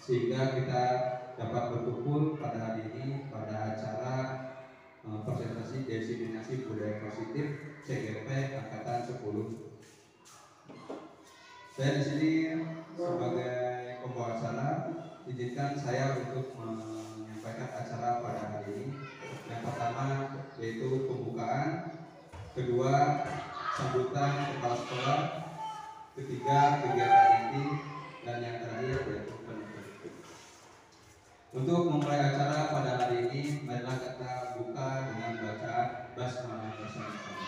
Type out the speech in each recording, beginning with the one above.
sehingga kita dapat berkumpul pada hari ini pada acara presentasi diseminasi budaya positif CGP angkatan 10. Saya di sini sebagai pembawa acara, izinkan saya untuk menyampaikan acara pada hari ini. Yang pertama yaitu pembukaan, kedua sambutan kepala sekolah, ketiga kegiatan inti, dan yang terakhir yaitu penutup. Untuk memulai acara pada hari ini, marilah kita buka dengan bacaan basmalah bersama-sama.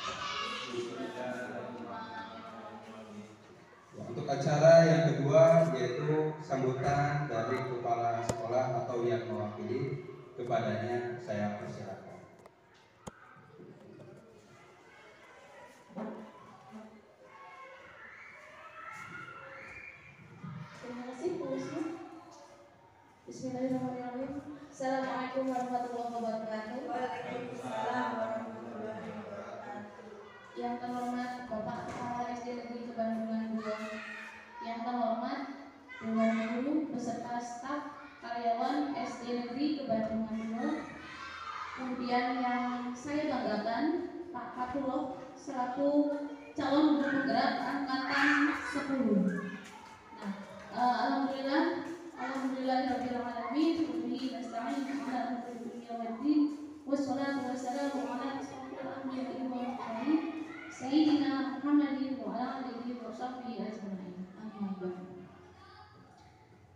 Untuk acara yang kedua yaitu sambutan dari kepala sekolah atau yang mewakili, kepadanya saya persilakan. Terima kasih Bu Usman. Bismillahirrahmanirrahim. Assalamualaikum warahmatullahi wabarakatuh. Waalaikumsalam warahmatullahi wabarakatuh. Yang terhormat Bapak Kepala SD Negeri Kebandungan 2, yang terhormat Dewan Guru beserta staf karyawan SD Negeri Kebandungan 2, kemudian yang saya banggakan Pak Fatullah selaku calon guru penggerak angkatan 10. Nah, Alhamdulillahirabbil alamin, bihi nasta'in ala umuri dunya waddin, wassalatu wassalamu ala asyrofil anbiya'i wal mursalin sayyidina Muhammadin wa ala alihi wa sahbihi ajma'in. Amma ba'du.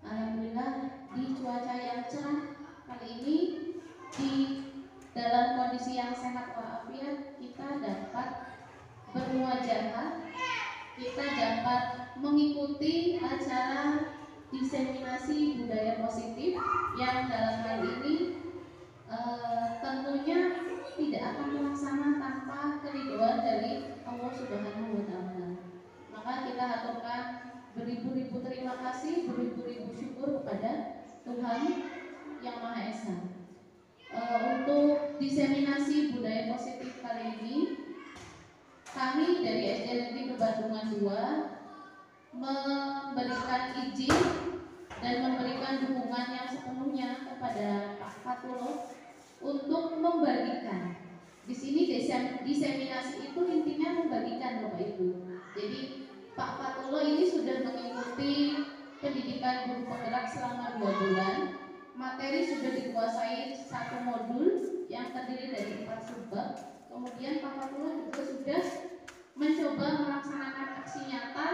Alhamdulillah, di cuaca yang cerah kali ini, di dalam kondisi yang sehat walafiat, kita dapat bermuajahah, kita dapat mengikuti acara diseminasi budaya positif yang dalam hal ini tentunya tidak akan terlaksana tanpa keridhaan dari Allah Subhanahu wa Ta'ala. Maka kita aturkan beribu-ribu terima kasih, beribu-ribu syukur kepada Tuhan Yang Maha Esa. Untuk diseminasi budaya positif kali ini, kami dari SD Negeri Kebandungan 2 memberikan izin dan memberikan dukungan yang sepenuhnya kepada Pak Fatullah untuk membagikan. Di sini diseminasi itu intinya membagikan Bapak Ibu. Jadi Pak Fatullah ini sudah mengikuti pendidikan guru penggerak selama 2 bulan. Materi sudah dikuasai 1 modul yang terdiri dari 4 subbab. Kemudian Pak Fatullah juga sudah mencoba melaksanakan aksi nyata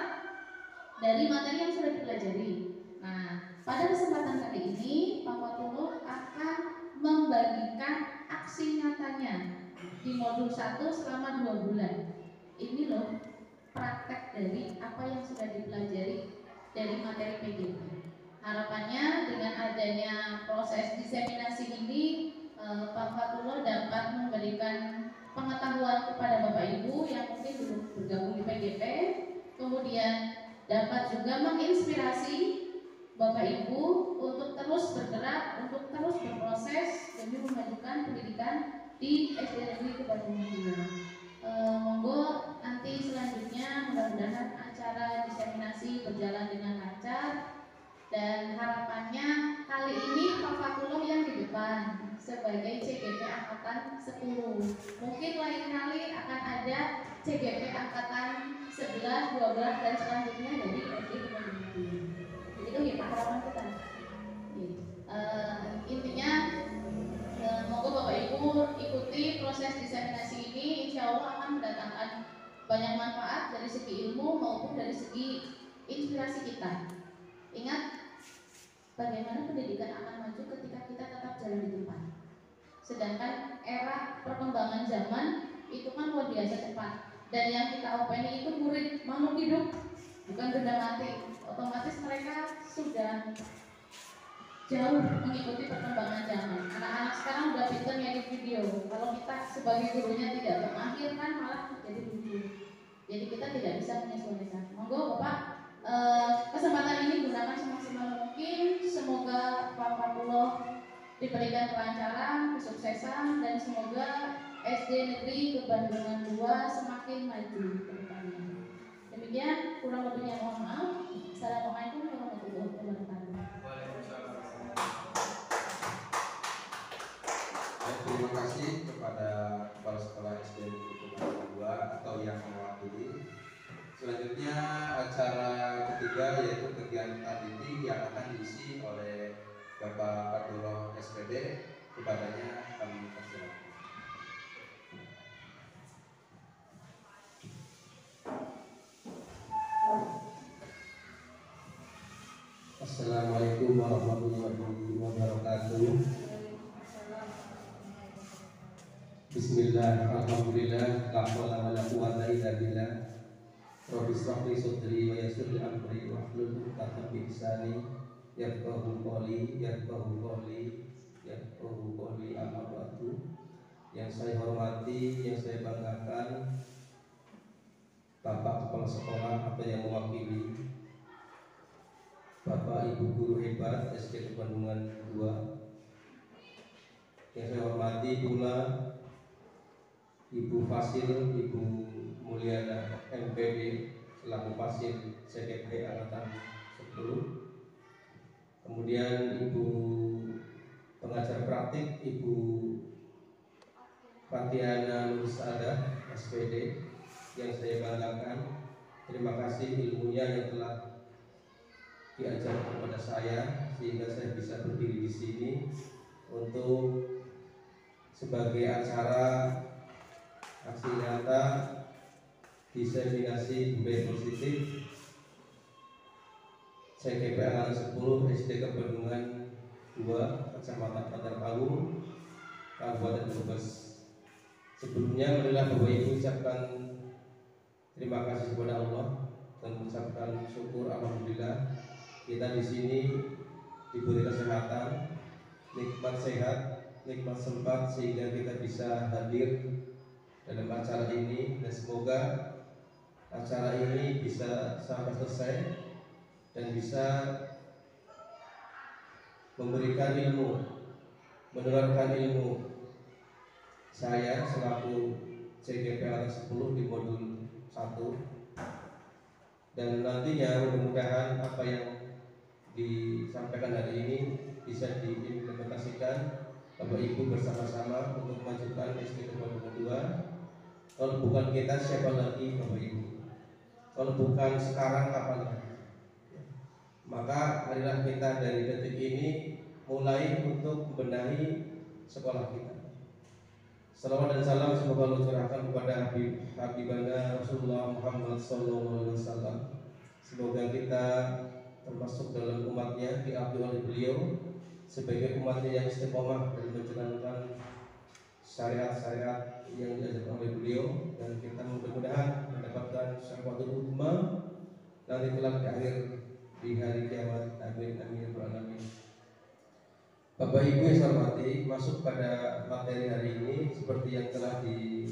dari materi yang sudah dipelajari. Nah, pada kesempatan kali ini Pak Fatullah akan membagikan aksi nyatanya di modul 1 selama 2 bulan. Ini loh praktek dari apa yang sudah dipelajari dari materi PGP. Harapannya dengan adanya proses diseminasi ini, Pak Fatullah dapat memberikan pengetahuan kepada Bapak Ibu yang mungkin belum bergabung di PGP, kemudian dapat juga menginspirasi Bapak Ibu untuk terus bergerak, untuk terus berproses demi memajukan pendidikan di SD Negeri Kebandungan 2. Monggo nanti selanjutnya mudah-mudahan acara diseminasi berjalan dengan lancar, dan harapannya kali ini Pak Fatullah yang di depan sebagai CGP angkatan 10. Mungkin lain kali akan ada CGP angkatan 11, 12 dan selanjutnya dari SD Kebandungan 2. Itu ya Pak harapan kita. Intinya monggo Bapak Ibu ikuti proses diseminasi ini, insya Allah akan mendatangkan banyak manfaat dari segi ilmu maupun dari segi inspirasi kita. Ingat, bagaimana pendidikan akan maju ketika kita tetap jalan di tempat. Sedangkan era perkembangan zaman itu kan luar biasa cepat, dan yang kita openi itu murid makhluk hidup, bukan benda mati. Otomatis mereka sudah jauh mengikuti perkembangan zaman. Anak-anak sekarang udah pintar ngedit video. Kalau kita sebagai gurunya tidak bermahir kan malah jadi lucu. Jadi kita tidak bisa menyesuaikan. Monggo Bapak, kesempatan ini gunakan semaksimal mungkin. Semoga Pak Fatullah diberikan kelancaran, kesuksesan, dan semoga SD Negeri Kebandungan 2 semakin maju ke depannya. Demikian, kurang lebihnya mohon maaf. Assalamualaikum warahmatullahi wabarakatuh. Waalaikumsalam. terima kasih kepada Kepala Sekolah SD Negeri 2 atau yang mewakili. Selanjutnya acara ketiga yaitu kegiatan inti yang akan diisi oleh Bapak Abdullah SPD. Kepadanya kami persilakan. Assalamualaikum warahmatullahi wabarakatuh. Bismillah, alhamdulillah, la haula wala quwwata illa billah. Rabbi shrah li sadri wa yassir li amri wahlul 'uqdatam min lisani yafqahu qawli amma ba'du. Yang saya hormati, yang saya banggakan Bapak Kepala Sekolah atau yang mewakili Bapak Ibu guru hebat SD Bandungan 2. Yang saya hormati pula Ibu Fasil, Ibu Mulyana MPD selaku Fasil CKP Angkatan 10. Kemudian Ibu pengajar praktik Ibu Fatiana Nursadah SPD yang saya banggakan. Terima kasih ilmunya yang telah diajar kepada saya sehingga saya bisa berdiri di sini untuk sebagai acara aksi nyata diseminasi budaya positif CKP Angkatan 10 SD Bandungan 2 Kecamatan Bantar Panggung Kabupaten Brebes. Sebelumnya marilah Bapak Ibu ucapkan terima kasih kepada Allah dan mengucapkan syukur alhamdulillah kita di sini diberi kesehatan, nikmat sehat, nikmat sempat sehingga kita bisa hadir dalam acara ini, dan semoga acara ini bisa sampai selesai dan bisa memberikan ilmu, menularkan ilmu saya selaku CGP Angkatan 10 di modul 1, dan nantinya mudah-mudahan apa yang disampaikan hari ini bisa diimplementasikan Bapak Ibu bersama-sama untuk memajukan SD Bandungan 2. Kalau bukan kita siapa lagi Bapak Ibu? Kalau bukan sekarang kapan lagi? Maka marilah kita dari detik ini mulai untuk membenahi sekolah kita. Salawat dan salam semoga Allah curahkan kepada Habibana Rasulullah Muhammad SAW. Semoga kita termasuk dalam umatnya, diakui oleh beliau sebagai umatnya yang istiqomah dan menjalankan syariat-syariat yang diajarkan oleh beliau, dan kita mudah-mudahan mendapatkan syafaatul uzma nanti kelak di akhir di hari kiamat. Amin amin ya rabbal alamin. Bapak Ibu yang saya hormati, masuk pada materi hari ini seperti yang telah di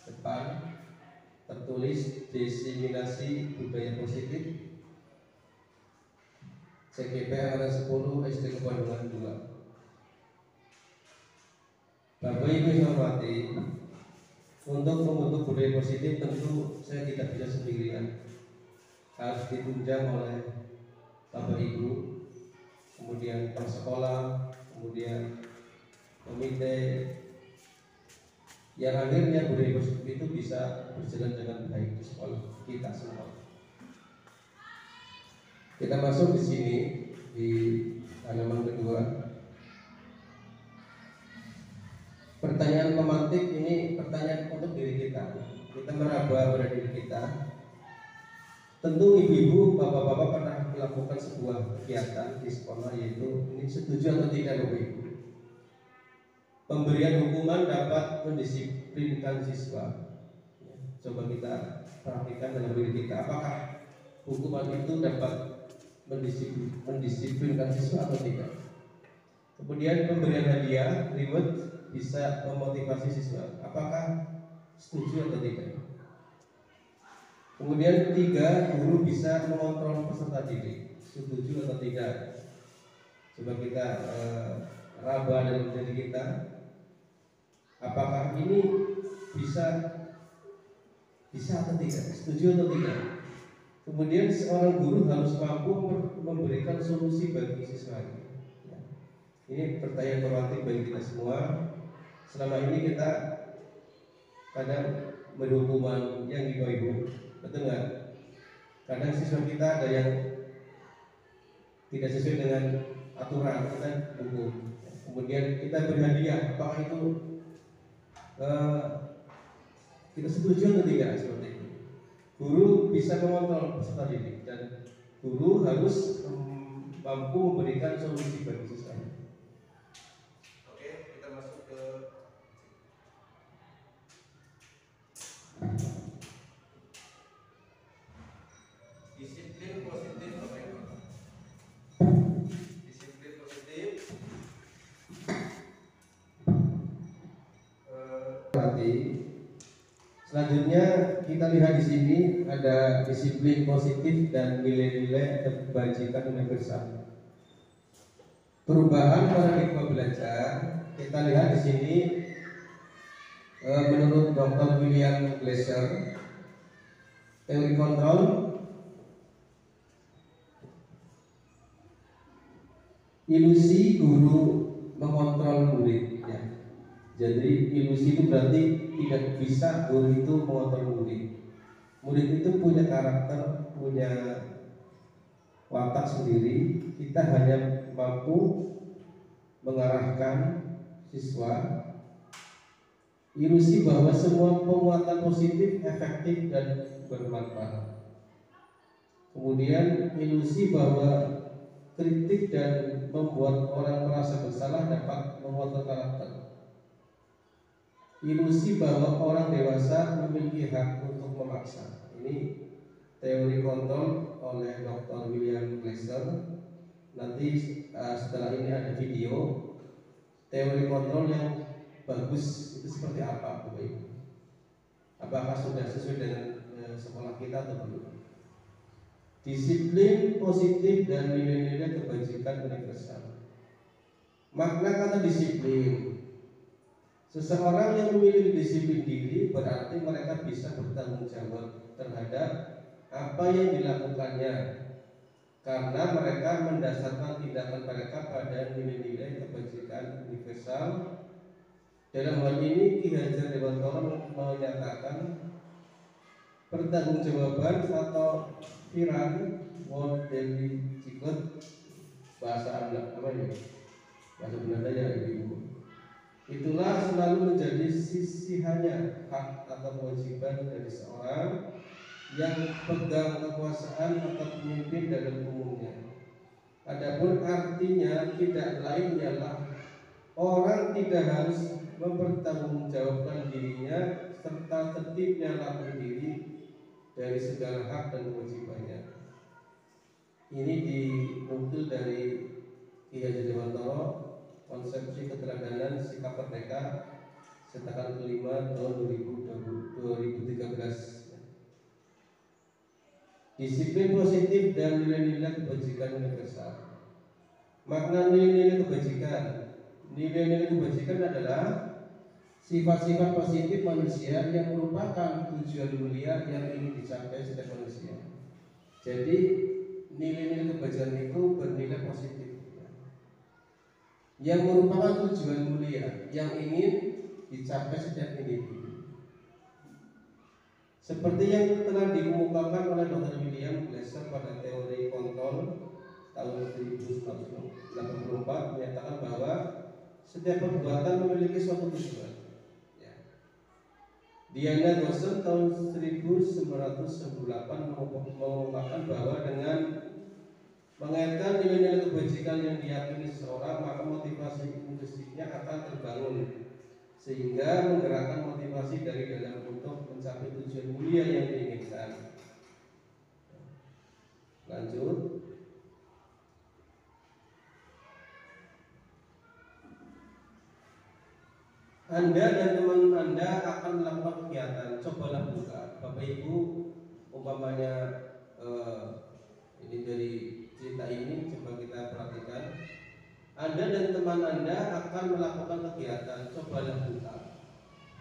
depan tertulis diseminasi budaya positif CGP Angkatan 10 SD Bandungan 2. Bapak Ibu yang saya hormati, untuk membentuk budaya positif tentu saya tidak bisa sendirian, harus ditunjang oleh Bapak Ibu, kemudian kepala sekolah, kemudian komite, yang akhirnya budaya positif itu bisa berjalan dengan baik di sekolah kita semua. Kita masuk di sini di halaman kedua. Pertanyaan pemantik ini pertanyaan untuk diri kita. Kita meraba pada diri kita. Tentu ibu-ibu, bapak-bapak pernah melakukan sebuah kegiatan di sekolah, yaitu ini setuju atau tidak Bapak Ibu? Pemberian hukuman dapat mendisiplinkan siswa. Coba kita perhatikan dalam diri kita, apakah hukuman itu dapat mendisiplinkan siswa atau tidak? Kemudian pemberian hadiah, reward, bisa memotivasi siswa. Apakah setuju atau tidak? Kemudian 3, guru bisa mengontrol peserta didik. Setuju atau tidak? Coba kita raba dalam diri kita. Apakah ini bisa atau tidak? Setuju atau tidak? Kemudian seorang guru harus mampu memberikan solusi bagi siswa. Ini pertanyaan normatif bagi kita semua. selama ini kita kadang berhubungan yang di bawah ibu, betul nggak? Kadang siswa kita ada yang tidak sesuai dengan aturan, kita hukum. Kemudian kita beri hadiah, apakah itu kita setuju atau tidak seperti itu? Guru bisa mengontrol peserta didik dan guru harus mampu memberikan solusi bagi siswa. Oke, kita masuk ke disiplin positif. Disiplin positif. Nanti selanjutnya kita lihat di sini ada disiplin positif dan nilai-nilai kebajikan universal. Perubahan paradigma belajar kita lihat di sini menurut Dr. William Glasser, teori kontrol ilusi guru mengontrol muridnya. Jadi ilusi itu berarti tidak bisa guru itu mengontrol murid. Murid itu punya karakter, punya watak sendiri. Kita hanya mampu mengarahkan siswa. Ilusi bahwa semua penguatan positif efektif dan bermanfaat. Kemudian ilusi bahwa kritik dan membuat orang merasa bersalah dapat menguatkan karakter. Ilusi bahwa orang dewasa memiliki hak untuk memaksa. Ini teori kontrol oleh Dr. William Glasser. Nanti setelah ini ada video teori kontrol yang bagus itu seperti apa, Bapak Ibu? Apakah sudah sesuai dengan sekolah kita atau belum? Disiplin positif dan nilai-nilai kebajikan universal. Makna kata disiplin, seseorang yang memiliki disiplin diri berarti mereka bisa bertanggung jawab terhadap apa yang dilakukannya, karena mereka mendasarkan tindakan mereka pada nilai-nilai kebajikan universal. Dalam hal ini Ki Hajar Dewantara menyatakan pertanggungjawaban atau Firan World Daily Cikut bahasa apa ya? Bahasa Belanda ya Ibu. Itulah selalu menjadi sisihannya hak atau kewajiban dari seorang yang pegang kekuasaan atau pemimpin dalam umumnya. Adapun artinya tidak lain ialah orang tidak harus mempertanggungjawabkan dirinya serta tertibnya laku diri dari segala hak dan kewajibannya. Ini dinukil dari Ki Hajar Dewantara, Konsepsi Keteladanan Sikap Merdeka, Cetakan kelima tahun 2013. Disiplin positif dan nilai-nilai kebajikan universal. Makna nilai-nilai kebajikan. Nilai-nilai kebajikan adalah sifat-sifat positif manusia yang merupakan tujuan mulia yang ingin dicapai setiap manusia. Jadi nilai-nilai kebajikan itu bernilai positif, yang merupakan tujuan mulia yang ingin dicapai setiap individu. Seperti yang telah dikemukakan oleh Dr. William Glasser pada teori kontrol tahun 1984 menyatakan bahwa setiap perbuatan memiliki suatu tujuan. Diana Gosson tahun 1998 mengungkapkan bahwa dengan mengaitkan nilai-nilai kebajikan yang diyakini seseorang, maka motivasi intrinsiknya akan terbangun sehingga menggerakkan motivasi dari dalam untuk mencapai tujuan mulia yang diinginkan. Lanjut. Anda dan teman Anda akan melakukan kegiatan, cobalah buka. Bapak Ibu, umpamanya ini dari cerita ini coba kita perhatikan. Anda dan teman Anda akan melakukan kegiatan, cobalah buka.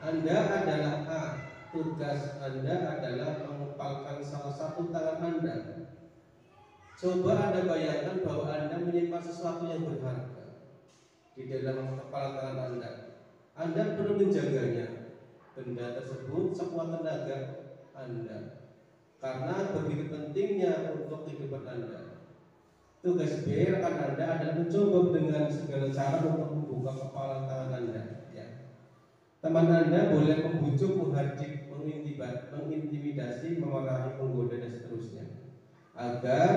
Anda adalah A, tugas Anda adalah mengepalkan salah satu tangan Anda. Coba Anda bayangkan bahwa Anda menyimpan sesuatu yang berharga di dalam kepala tangan Anda. Anda perlu menjaganya benda tersebut sekuat tenaga Anda, karena begitu pentingnya untuk kehidupan Anda. Tugas B rekan Anda adalah mencoba dengan segala cara untuk membuka kepala tangan Anda. Ya. Teman Anda boleh membujuk, menghadik, mengintimidasi, memarahi, menggoda dan seterusnya, agar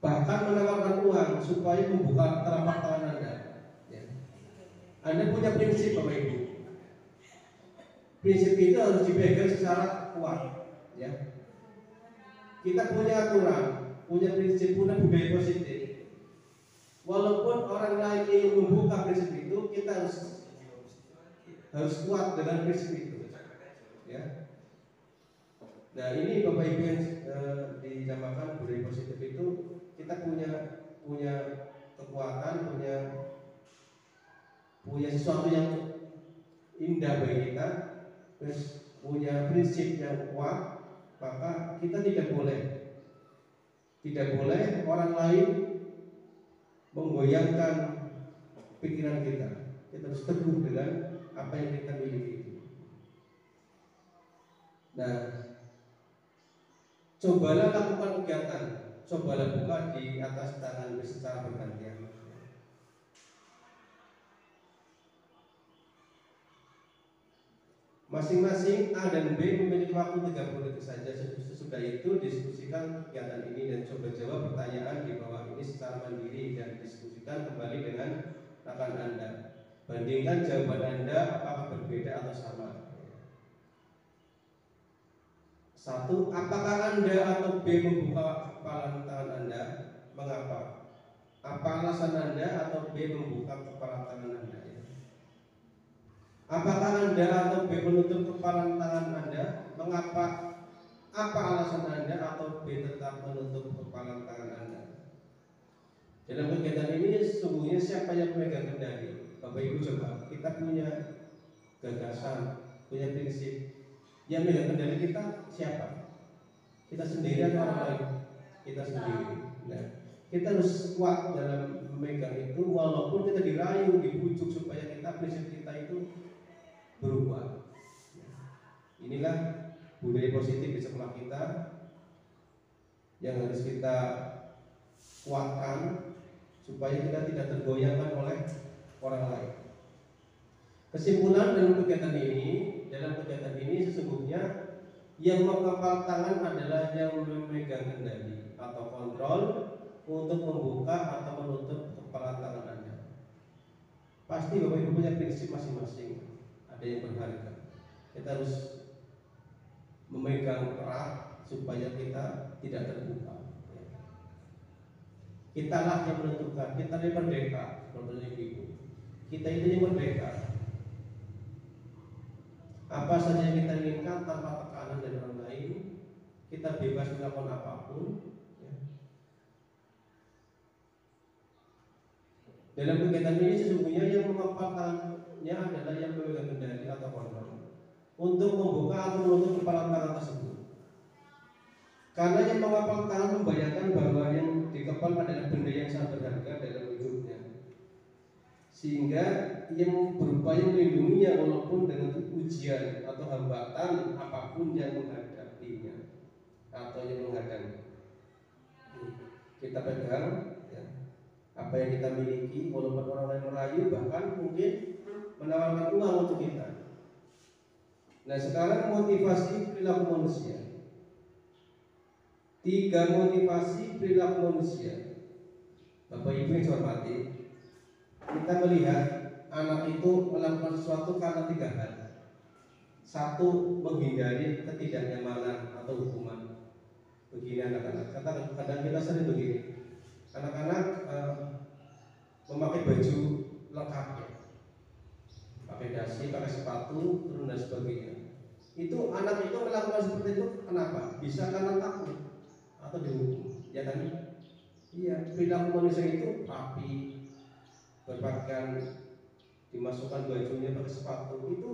bahkan menawarkan uang supaya membuka telapak tangan Anda. Ya. Anda punya prinsip Bapak Ibu. Prinsip itu harus dipegang secara kuat. Ya. Kita punya aturan, punya prinsip, punya budaya positif. Walaupun orang lain ingin membuka prinsip itu, kita harus kuat dengan prinsip itu. Ya. Nah ini Bapak Ibu yang dinamakan budaya positif itu, kita punya kekuatan, punya sesuatu yang indah bagi kita, terus punya prinsip yang kuat, maka kita tidak boleh orang lain menggoyangkan pikiran kita. Kita harus teguh dengan apa yang kita miliki. Nah, cobalah lakukan kegiatan, cobalah buka di atas tangan secara bergantian. Masing-masing A dan B memiliki waktu 30 detik saja. Sesudah itu diskusikan kegiatan ini dan coba jawab pertanyaan di bawah ini secara mandiri dan diskusikan kembali dengan rekan Anda. Bandingkan jawaban Anda apakah berbeda atau sama. 1. Apakah Anda atau B membuka kepala tangan Anda? Mengapa? Apa alasan Anda atau B membuka kepala tangan Anda? Apakah Anda atau B menutup kepala tangan Anda? Mengapa? Apa alasan Anda atau B tetap menutup kepala tangan Anda? Dalam kegiatan ini sesungguhnya siapa yang memegang kendali? Bapak Ibu coba, kita punya gagasan, punya prinsip. Yang memegang kendali kita siapa? Kita sendiri atau orang lain? Kita sendiri. Nah, kita harus kuat dalam memegang itu, walaupun kita dirayu, dibujuk supaya prinsip kita itu berubah. Inilah budaya positif di sekolah kita yang harus kita kuatkan supaya kita tidak tergoyahkan oleh orang lain. Kesimpulan dalam kegiatan ini sesungguhnya yang mengepal tangan adalah yang memegang kendali atau kontrol untuk membuka atau menutup kepala tangan Anda. Pasti Bapak Ibu punya prinsip masing-masing. Ada yang berharga. Kita harus memegang erat supaya kita tidak terbuka. Kitalah yang menentukan. Kita yang merdeka, Bapak Ibu. Kita itu yang merdeka. Apa saja yang kita inginkan tanpa tekanan dari orang lain, kita bebas melakukan apapun. Dalam kegiatan ini sesungguhnya yang mengepal tangannya adalah yang memegang kendali atau kontrol untuk membuka atau menutup kepala tangan tersebut. Karena yang mengepal tangan membayangkan bahwa yang dikepal adalah benda yang sangat berharga dalam hidupnya, sehingga yang berupaya melindunginya walaupun dengan ujian atau hambatan apapun yang menghadapinya atau yang menghadang. Kita pegang apa yang kita miliki, walaupun orang lain merayu, bahkan mungkin menawarkan uang untuk kita. Nah sekarang motivasi perilaku manusia. 3 motivasi perilaku manusia. Bapak Ibu yang saya hormati, kita melihat anak itu melakukan sesuatu karena 3 hal. 1. Menghindari ketidaknyamanan atau hukuman. Begini anak-anak, kadang kita sering begini. Anak-anak memakai baju lengkap, pakai dasi, pakai sepatu, turun dan sebagainya. Itu anak itu melakukan seperti itu kenapa? Bisa karena takut atau dihukum, ya kan? Iya, perilaku manusia itu rapi, berpakaian, dimasukkan bajunya, pakai sepatu. Itu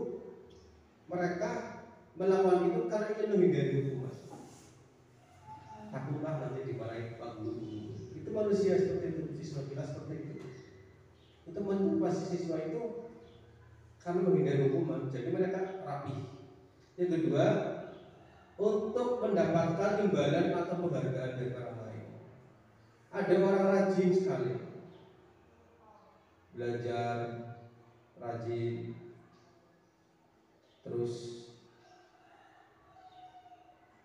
mereka melakukan itu karena ingin menghindari hukuman. Takutlah nanti dimarahi Pak Guru. Itu manusia seperti itu, siswa kita seperti itu. Itu motivasi siswa itu karena menghindari hukuman, jadi mereka rapi. Yang kedua, untuk mendapatkan imbalan atau penghargaan dari orang lain. Ada orang rajin sekali belajar, rajin, terus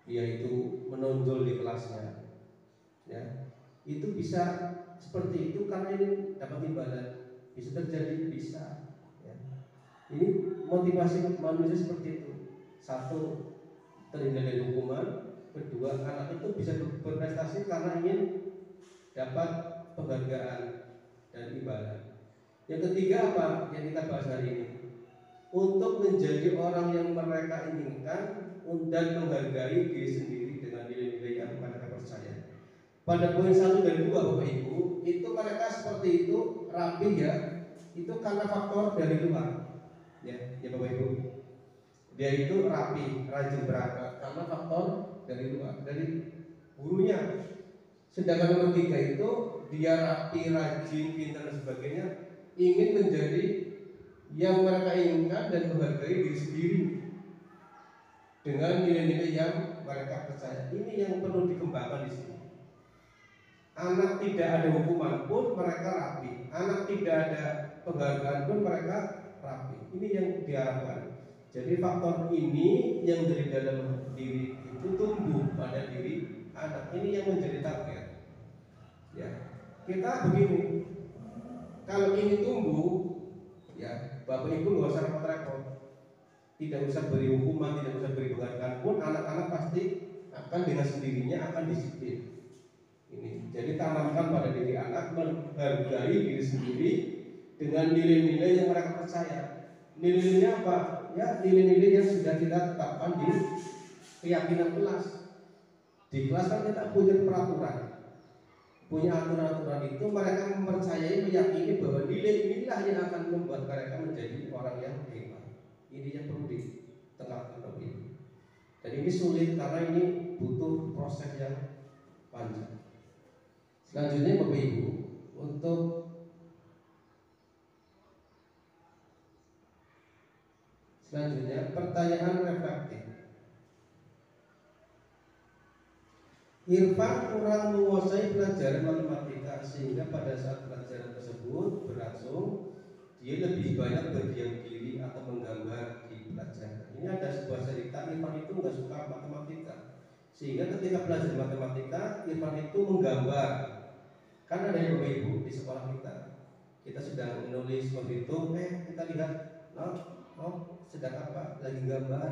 dia itu menonjol di kelasnya, ya, itu bisa seperti itu karena ini dapat imbalan. Bisa terjadi, bisa, ya. Ini motivasi manusia seperti itu. Satu, terhindar dari hukuman. Kedua, anak itu bisa berprestasi karena ingin dapat penghargaan dan imbalan. Yang ketiga apa yang kita bahas hari ini? Untuk menjadi orang yang mereka inginkan dan menghargai diri sendiri dengan nilai-nilai yang mereka percaya. Pada poin 1 dan 2 Bapak Ibu, itu mereka seperti itu rapih, ya. Itu karena faktor dari luar. Ya Bapak Ibu. Dia itu rapi, rajin berangkat karena faktor dari luar, dari gurunya. Sedangkan nomor 3 itu dia rapi, rajin, pintar dan sebagainya, ingin menjadi yang mereka inginkan dan menghargai diri sendiri dengan nilai-nilai yang mereka percaya. Ini yang perlu dikembangkan di sini. Anak tidak ada hukuman pun mereka rapi, anak tidak ada penghargaan pun mereka rapi. Ini yang diharapkan. Jadi faktor ini yang dari dalam diri itu tumbuh pada diri anak. Ini yang menjadi target. Ya, kita begini. Kalau ini tumbuh, ya Bapak Ibu nggak usah repot-repot. Tidak usah beri hukuman, tidak usah beri penghargaan pun anak-anak pasti akan dengan sendirinya akan disiplin. Ini. Jadi tanamkan pada diri anak menghargai diri sendiri dengan nilai-nilai yang mereka percaya. Nilai-nilainya apa? Ya nilai-nilai yang sudah kita tetapkan di keyakinan kelas. Di kelas kan kita punya peraturan, punya aturan-aturan itu. Mereka mempercayai, meyakini bahwa nilai inilah yang akan membuat mereka menjadi orang yang hebat. Ini yang perlu ditengahkan Bapak Ibu. Dan ini sulit karena ini butuh proses yang panjang. Selanjutnya Bapak Ibu, untuk selanjutnya pertanyaan reflektif. Irfan kurang menguasai pelajaran matematika sehingga pada saat pelajaran tersebut berlangsung dia lebih banyak berdiam diri atau menggambar di pelajaran. Ini ada sebuah cerita, Irfan itu nggak suka matematika sehingga ketika belajar matematika Irfan itu menggambar. Kan ada yang Bapak Ibu di sekolah kita sedang menulis menghitung, kita lihat, sedang apa? Lagi gambar.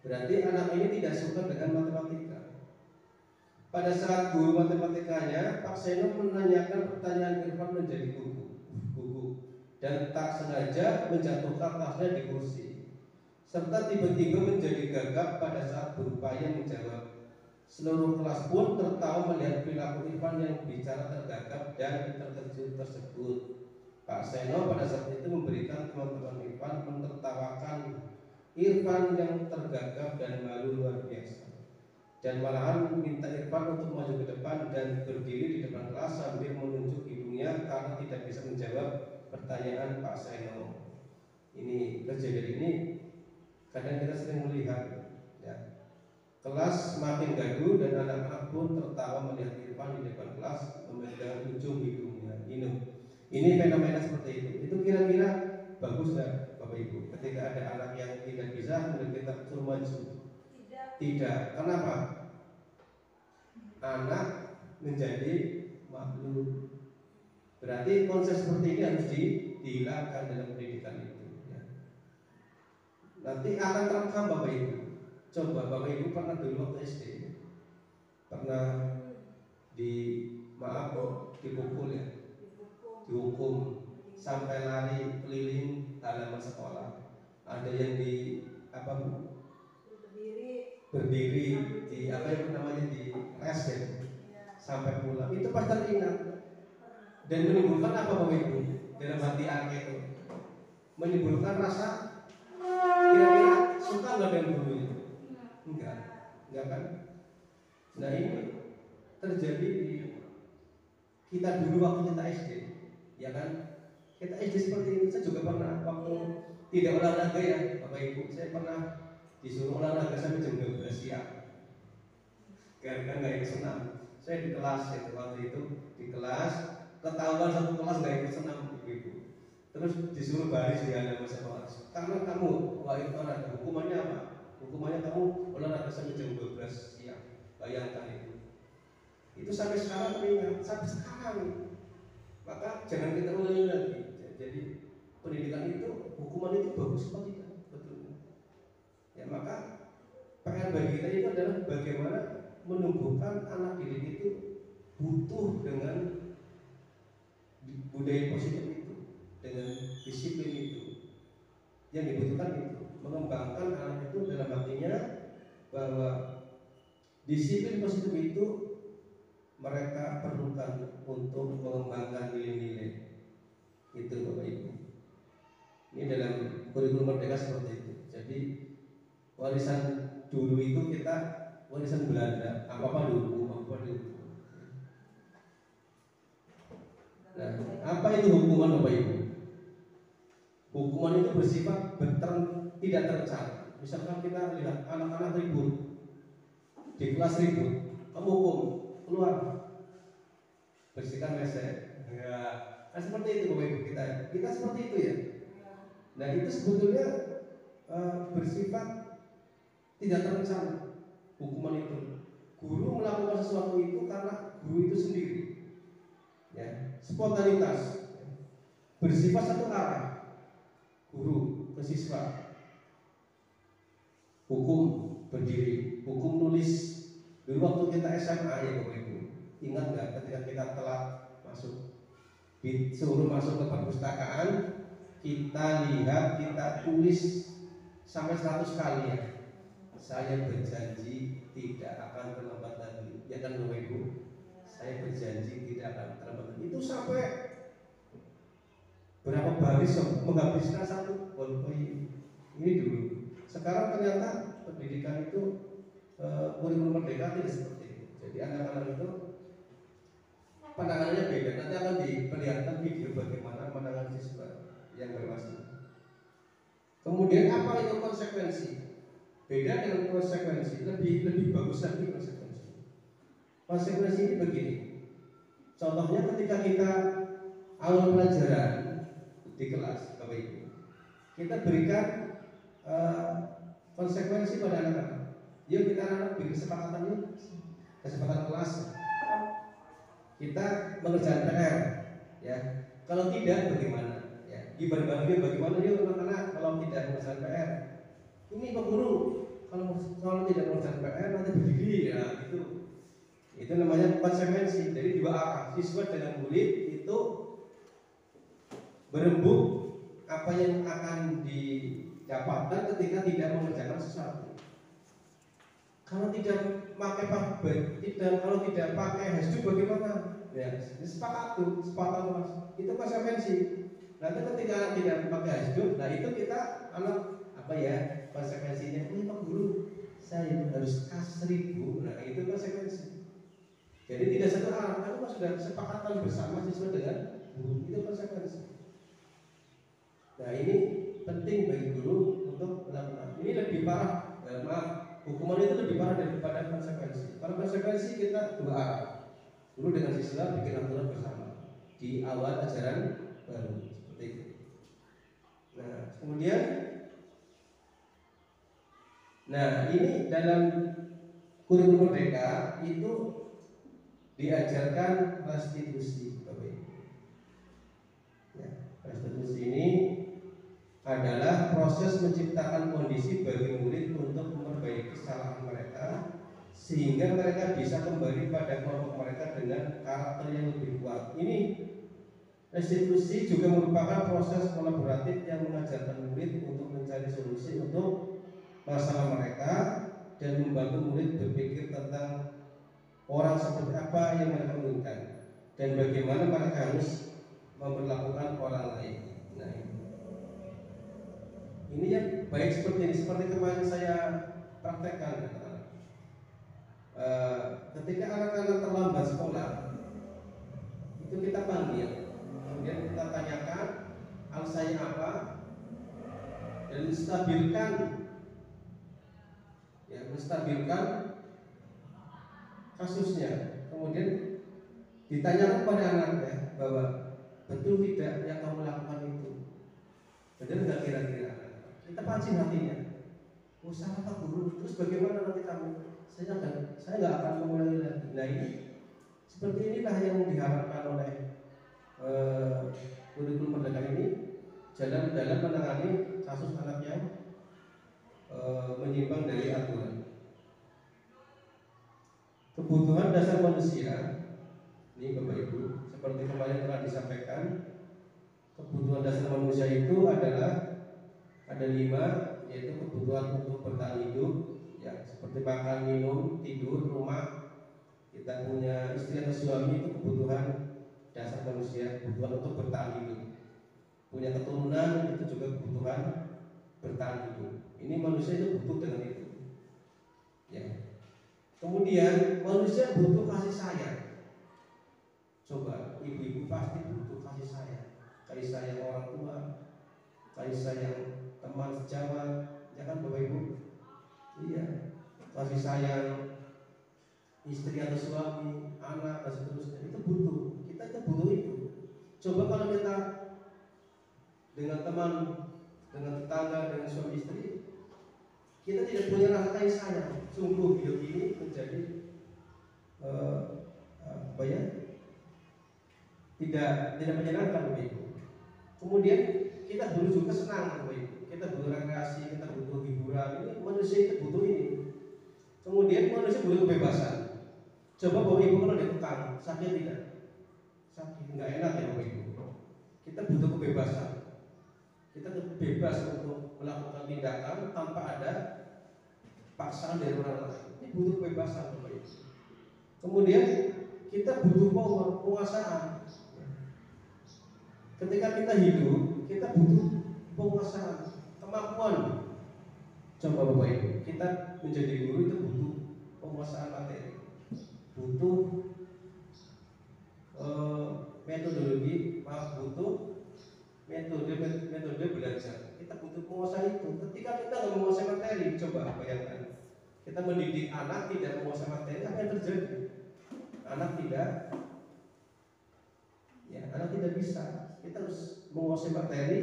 Berarti anak ini tidak suka dengan matematika. Pada saat guru matematikanya, Pak Seno menanyakan pertanyaan Irfan menjadi gugup dan tak sengaja menjatuhkan tasnya di kursi, serta tiba-tiba menjadi gagap pada saat berupaya menjawab. Seluruh kelas pun tertawa melihat perilaku Irfan yang bicara tergagap dan terkejut tersebut. Pak Seno pada saat itu memberikan teman-teman Irfan menertawakan Irfan yang tergagap dan malu luar biasa, dan malahan minta Irfan untuk maju ke depan dan berdiri di depan kelas sambil menunjuk hidungnya karena tidak bisa menjawab pertanyaan Pak Seno. Ini kejadian ini kadang kita sering melihat, ya. Kelas semakin gaduh dan anak-anak pun tertawa melihat Irfan di depan kelas memegang ujung hidungnya. Ini fenomena seperti itu. Itu kira-kira bagus nggak Bapak Ibu? Ketika ada anak yang tidak bisa, kemudian kita suruh maju. Tidak. Kenapa? Anak menjadi makhluk. Berarti konsep seperti ini harus dihilangkan dalam pendidikan itu. Ya. Nanti akan terekam Bapak Ibu. Coba Bapak Ibu pernah dulu waktu SD pernah dipukul, ya, dihukum sampai lari keliling halaman sekolah. Ada yang berdiri di apa yang namanya di res, ya, sampai pulang. Itu pasti teringat dan menimbulkan apa Bapak Ibu dalam hati anak itu? Menimbulkan rasa kira-kira suka nggak dengan gurunya? Enggak kan? Nah ini terjadi di kita dulu waktu kita SD, ya kan? Kita SD seperti ini. Saya juga pernah waktu tidak olahraga ya Bapak Ibu. Saya pernah disuruh olahraga sampai jam 12 siang gara-gara nggak ikut senam. Saya di kelas itu waktu itu di kelas ketahuan satu kelas nggak ikut senam Ibu. Terus disuruh baris di halaman sekolah. Karena kamu nggak ikut olahraga, hukumannya apa? Hukumannya kamu olahraga sampai jam 12 siang. Bayangkan itu. Itu sampai sekarang teringat, sampai sekarang. Maka jangan kita ulangi lagi. Jadi pendidikan itu, hukuman itu bagus apa tidak? Betul. Ya maka PR bagi kita itu adalah bagaimana menumbuhkan anak didik itu butuh dengan budaya positif itu, dengan disiplin itu. Yang dibutuhkan itu mengembangkan anak itu dalam artinya bahwa disiplin positif itu mereka perlukan untuk mengembangkan nilai-nilai itu Bapak Ibu. Ini dalam kurikulum Merdeka seperti itu. Jadi warisan dulu itu kita warisan Belanda, apa dulu. Nah, apa itu hukuman Bapak Ibu? Hukuman itu bersifat tidak terencana. Misalkan kita lihat anak-anak ribut di kelas ribut, kamu hukum keluar bersihkan WC. Ya, nah seperti itu Bapak Ibu kita seperti itu ya. Nah itu sebetulnya bersifat tidak terencana hukuman itu. Guru melakukan sesuatu itu karena guru itu sendiri, ya spontanitas, bersifat satu arah. Guru ke siswa, hukum berdiri, hukum nulis. Dulu waktu kita SMA ya Bapak Ibu, ingat nggak ketika kita telat masuk, disuruh masuk ke perpustakaan, kita lihat, kita tulis sampai 100 kali ya. Saya berjanji tidak akan terlambat lagi, ya kan Bapak Ibu? Saya berjanji tidak akan terlambat lagi. Itu sampai berapa baris menghabiskan satu poin. Ini dulu. Sekarang ternyata pendidikan itu kurikulum Merdeka tidak seperti itu. Jadi anak-anak itu pandangannya beda. Nanti akan diperlihatkan video bagaimana pandangan siswa yang bermasalah. Kemudian apa itu konsekuensi? Beda dengan konsekuensi, lebih bagus lagi konsekuensi. Konsekuensi ini begini. Contohnya ketika kita awal pelajaran di kelas Bapak Ibu, kita berikan konsekuensi pada anak-anak. Yuk kita anak-anak bikin kesepakatan yuk, kesepakatan kelas. Kita mengerjakan PR, ya. Kalau tidak bagaimana? Ya, dibagi-bagi bagaimana yuk anak-anak kalau tidak mengerjakan PR. Ini Pak Guru, kalau tidak mengerjakan PR nanti berdiri ya gitu. Itu namanya konsekuensi. Jadi dua arah, siswa dengan murid itu berembuk apa yang akan didapatkan ketika tidak mengerjakan sesuatu. Kalau tidak pakai hashtag bagaimana? Ya, sepakat mas. Itu konsekuensi. Nanti ketika tidak pakai hashtag, nah itu kita konsekuensinya. Ini Pak Guru, saya harus kas 1000. Nah itu konsekuensi. Jadi tidak satu arah, kalau sudah kesepakatan bersama siswa dengan guru, itu konsekuensi. Nah ini penting bagi guru untuk melakukan. Ini lebih parah, hukuman itu lebih parah daripada konsekuensi. Kalau konsekuensi kita dua arah, guru dengan siswa bikin aturan bersama di awal ajaran baru seperti itu. Nah kemudian, ini dalam kurikulum Merdeka itu diajarkan restitusi, Bapak Ibu. Ya, restitusi ini adalah proses menciptakan kondisi bagi murid untuk memperbaiki kesalahan mereka sehingga mereka bisa kembali pada kelompok mereka dengan karakter yang lebih kuat. Ini restitusi juga merupakan proses kolaboratif yang mengajarkan murid untuk mencari solusi untuk masalah mereka dan membantu murid berpikir tentang orang seperti apa yang mereka inginkan dan bagaimana mereka harus memperlakukan orang lain. Nah, ini yang baik seperti ini, seperti kemarin saya praktekkan. Ketika anak-anak terlambat sekolah, itu kita panggil, kemudian kita tanyakan alasannya apa, menstabilkan, ya, menstabilkan kasusnya. Kemudian ditanya kepada anaknya bahwa betul tidak yang kamu lakukan itu, benar nggak kira-kira? Kita pancing hatinya. Usaha Pak Guru, terus bagaimana nanti kamu? Saya nggak akan mengulangi lagi. Nah ini seperti inilah yang diharapkan oleh kurikulum merdeka ini dalam menangani kasus anak yang menyimpang dari aturan. Kebutuhan dasar manusia, ini Bapak Ibu, seperti kemarin telah disampaikan, kebutuhan dasar manusia itu adalah ada 5, yaitu kebutuhan untuk bertahan hidup, ya, seperti makan, minum, tidur, rumah. Kita punya istri atau suami, itu kebutuhan dasar manusia, kebutuhan untuk bertahan hidup. Punya keturunan, itu juga kebutuhan bertahan hidup. Ini manusia itu butuh dengan itu, ya. Kemudian manusia butuh kasih sayang. Coba ibu-ibu pasti butuh kasih sayang orang tua, kasih sayang teman sejawat, ya kan Bapak Ibu? Iya, kasih sayang istri atau suami, anak dan seterusnya, itu butuh. Kita itu butuh itu. Coba kalau kita dengan teman, dengan tetangga, dengan suami istri, kita tidak punya rasa kasih sayang. Sungguh hidup ini menjadi apa ya? Tidak menyenangkan, Bapak Ibu. Kemudian kita butuh juga kesenangan, Bapak Ibu. Kita butuh rekreasi, kita butuh hiburan. Ini manusia itu butuh ini. Kemudian manusia butuh kebebasan. Coba Bapak Ibu kalau dikekang, sakit tidak? Sakit, nggak enak ya Bapak Ibu. Kita butuh kebebasan. Kita bebas untuk melakukan tindakan tanpa ada paksaan dari orang lain. Ini butuh kebebasan Bapak Ibu. Kemudian kita butuh power, penguasaan. Ketika kita hidup, kita butuh penguasaan, kemampuan. Coba Bapak Ibu, kita menjadi guru itu butuh penguasaan materi, butuh metodologi, butuh metode belajar. Kita butuh penguasaan itu. Ketika kita nggak menguasai materi, coba bayangkan, kita mendidik anak tidak menguasai materi, apa yang terjadi? Anak tidak bisa. Kita harus menguasai materi,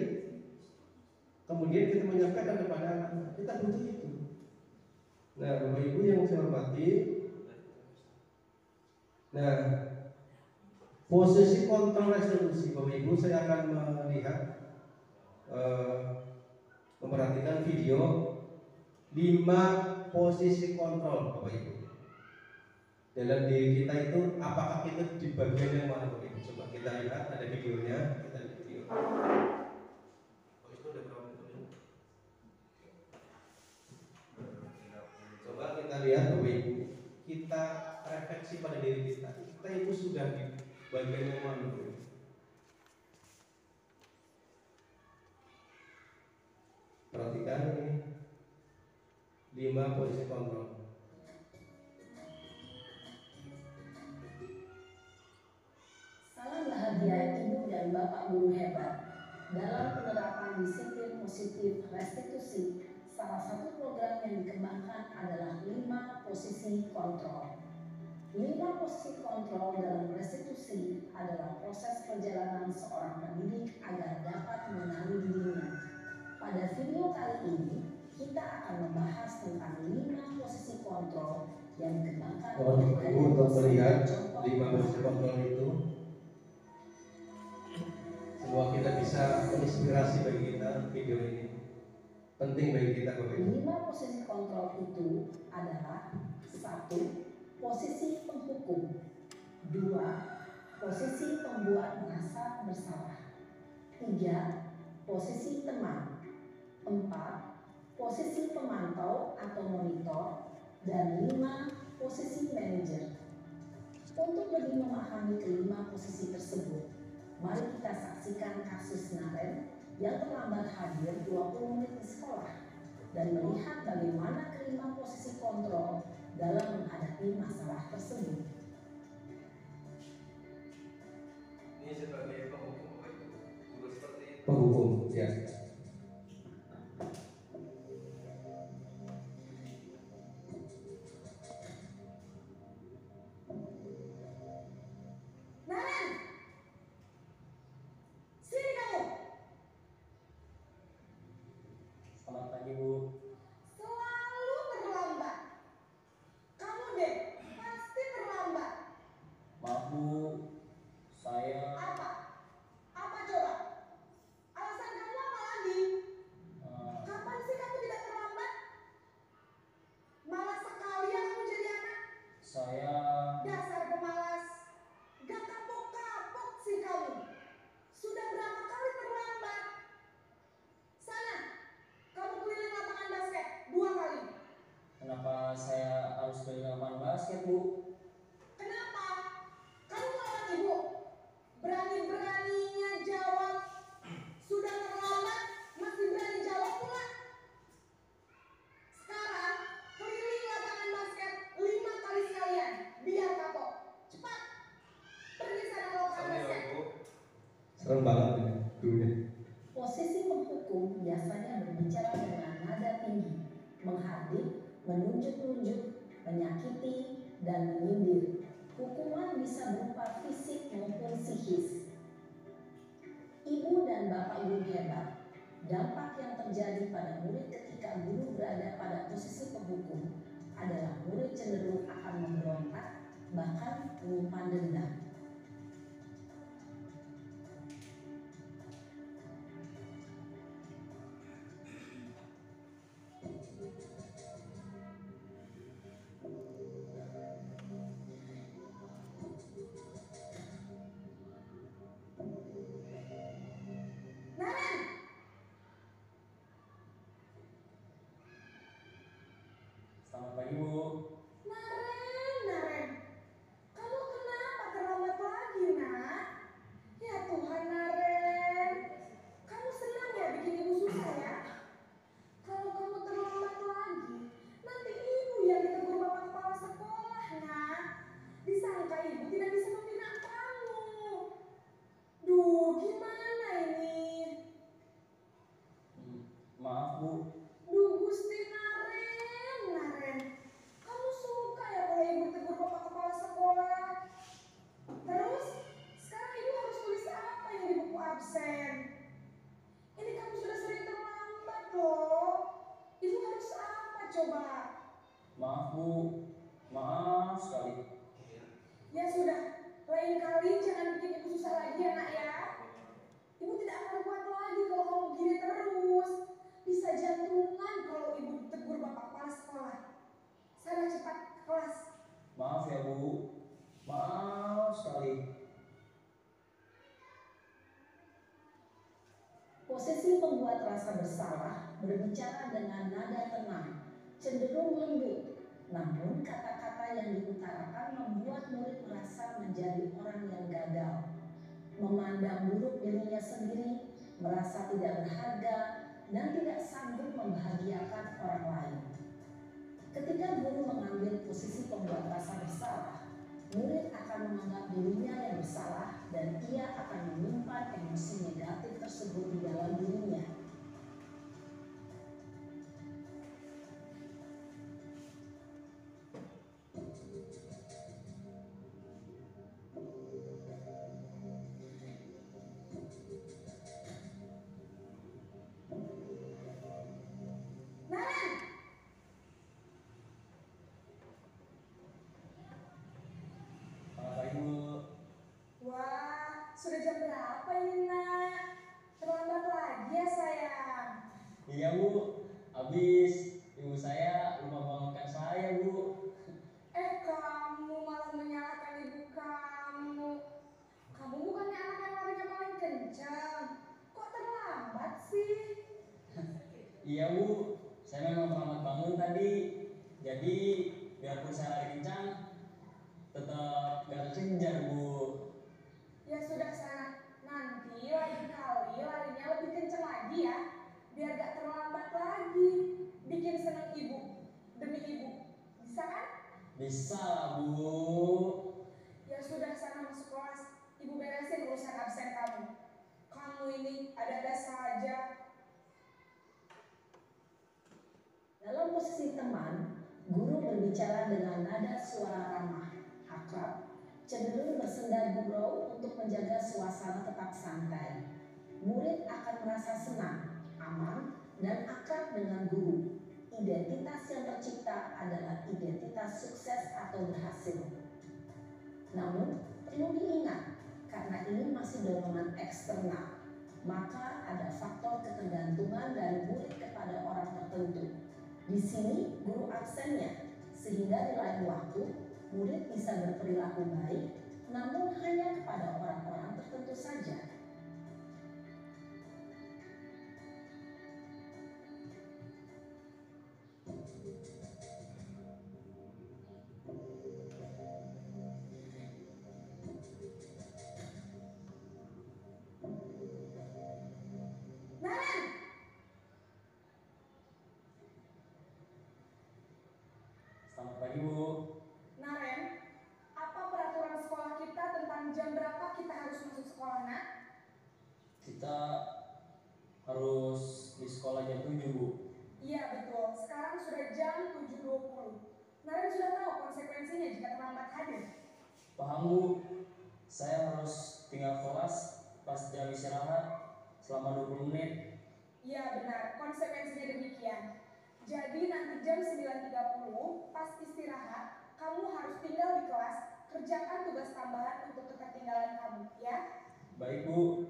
kemudian kita menyampaikan kepada anak. Kita butuh itu. Nah, Bapak Ibu yang saya hormati, nah, posisi kontrol resolusi, Bapak Ibu, saya akan melihat, memperhatikan video 5 posisi kontrol, Bapak Ibu. Dalam diri kita itu, apakah kita di bagian yang mana, Bapak Ibu? Coba kita lihat, ada videonya, kita lihat video. Oh, itu udah berapa menit? Coba kita lihat, Bapak Ibu. Kita refleksi pada diri kita. Kita itu sudah di bagian yang mana, Bapak Ibu? Perhatikan ini 5 posisi kontrol. Salam bahagia Ibu dan Bapak guru hebat. Dalam penerapan disiplin positif restitusi, salah satu program yang dikembangkan adalah 5 posisi kontrol. 5 posisi kontrol dalam restitusi adalah proses perjalanan seorang pendidik agar dapat mengenali dirinya. Pada video kali ini, kita akan membahas tentang 5 posisi kontrol yang dikembangkan untuk melihat 5 posisi kontrol itu, semoga kita bisa menginspirasi bagi kita. Video ini penting bagi kita, Bapak Ibu. 5 posisi kontrol itu adalah: 1. Posisi penghukum. 2. Posisi pembuat merasa bersalah. 3. Posisi teman. 4. Posisi pemantau atau monitor. Dan 5. Posisi manajer. Untuk lebih memahami kelima posisi tersebut, mari kita saksikan kasus Naren yang terlambat hadir 20 menit di sekolah dan melihat bagaimana kelima posisi kontrol dalam menghadapi masalah tersebut. Ini sebagai penghukum, guru seperti itu. Penghukum, ya. basket, Bu. Kenapa? Kamu lawan Ibu. Berani-beraninya jawab. Sudah terlambat, masih berani jawab pula. Sekarang, keliling lapangan basket 5 kali sekalian. Biar kapok. Cepat. Pergi sana ke lapangan basket. Serem banget ini gurunya. Posisi menghukum biasanya berbicara dengan nada tinggi, menghardik, menunjuk-nunjuk, menyakiti, dan menyindir. Hukuman bisa berupa fisik maupun psikis. Ibu dan bapak guru hebat. Dampak yang terjadi pada murid ketika guru berada pada posisi penghukum adalah murid cenderung akan memberontak, bahkan menyimpan dendam. Naren! Selamat pagi, Bu. Naren, kamu kenapa terlambat lagi, Nak? Ya Tuhan, Naren, kamu senang ya bikin ibu susah ya? Kalau kamu terlambat lagi, nanti ibu yang ditegur bapak kepala sekolah, Nak. Disangka ibu tidak bisa membina kamu. Duh, gimana ini? Maaf, Bu. Duh, Gusti Naren, kamu suka ya kalau ibu tegur bapak kepala sekolah? Terus, sekarang ibu harus tulis apa yang di buku absen? Ini kamu sudah sering terlambat loh. Ibu harus apa coba? Maaf, Bu. Maaf sekali. Ya sudah, lain kali jangan bikin ibu susah lagi ya, Nak ya. Ibu tidak akan kuat lagi kalau kamu begini terus. Bisa jantungan kalau ibu ditegur bapak kepala sekolah. Sana cepat ke kelas. Maaf ya, Bu. Maaf sekali. Posisi pembuat rasa bersalah berbicara dengan nada tenang, cenderung lembut. Namun kata-kata yang diutarakan membuat murid merasa menjadi orang yang gagal, memandang buruk dirinya sendiri, merasa tidak berharga, dan tidak sanggup membahagiakan orang lain. Ketika guru mengambil posisi pembuat rasa bersalah, murid akan menganggap dirinya yang bersalah dan ia akan menyimpan emosi negatif tersebut di dalam dirinya. Naren! Selamat pagi, Bu. Wah, sudah jam berapa ini, Nak? Terlambat lagi ya, sayang. Iya, Bu. Habis ibu saya lupa bangunkan saya, Bu. Kamu malah menyalahkan ibu kamu. Kamu bukannya anak yang larinya paling kencang. Kok terlambat sih? Iya, Bu. Saya memang terlambat bangun tadi. Jadi, biarpun saya lari kencang, tetap gak terkejar, Bu. Ya sudah sana. Nanti lain kali larinya lebih kencang lagi ya. Biar gak terlambat lagi. Bikin senang ibu. Demi ibu. Bisa kan? Bisa lah, Bu. Ya sudah sana masuk kelas. Ibu beresin urusan absen kamu. Kamu ini ada-ada saja. Dalam posisi teman, guru berbicara dengan nada suara ramah, akrab, cenderung bersenda gurau untuk menjaga suasana tetap santai. Murid akan merasa senang, aman, dan akrab dengan guru. Identitas yang tercipta adalah identitas sukses atau berhasil. Namun, perlu diingat, karena ini masih dorongan eksternal, maka ada faktor ketergantungan dari murid kepada orang tertentu. Di sini guru absennya, sehingga di lain waktu murid bisa berperilaku baik, namun hanya kepada orang-orang tertentu saja. kita harus di sekolah jam 7, Bu. Iya betul, sekarang sudah jam 7.20. Naren sudah tahu konsekuensinya jika terlambat hadir. Paham, Bu? Saya harus tinggal kelas pas jam istirahat selama 20 menit. Iya benar, konsekuensinya demikian. Jadi nanti jam 9.30 pas istirahat, kamu harus tinggal di kelas, kerjakan tugas tambahan untuk ketertinggalan kamu, ya? Baik, Bu.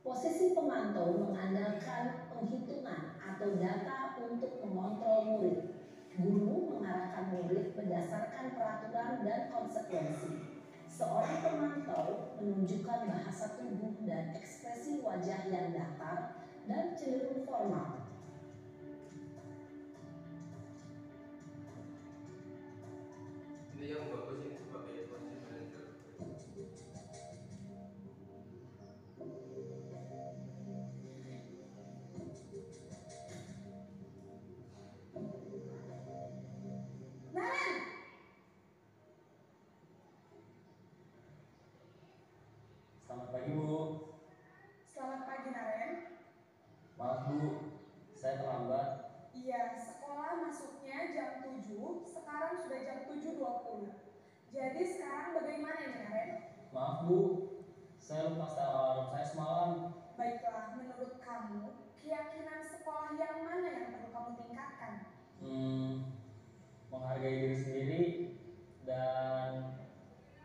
Posisi pemantau mengandalkan penghitungan atau data untuk mengontrol murid. Guru mengarahkan murid berdasarkan peraturan dan konsekuensi. Seorang pemantau menunjukkan bahasa tubuh dan ekspresi wajah yang datar dan cenderung formal. Ini yang bagus ini sebagai posisi manajer. Naren! Selamat pagi, Bu. Selamat pagi Naren. Maaf, Bu. Saya terlambat. Iya, sekolah masuknya jam 7, sekarang sudah jam 7.20. Jadi sekarang bagaimana nih Naren? Maaf, Bu. Saya lupa setel alarm saya semalam. Baiklah, menurut kamu, keyakinan sekolah yang mana yang perlu kamu tingkatkan? Menghargai diri sendiri dan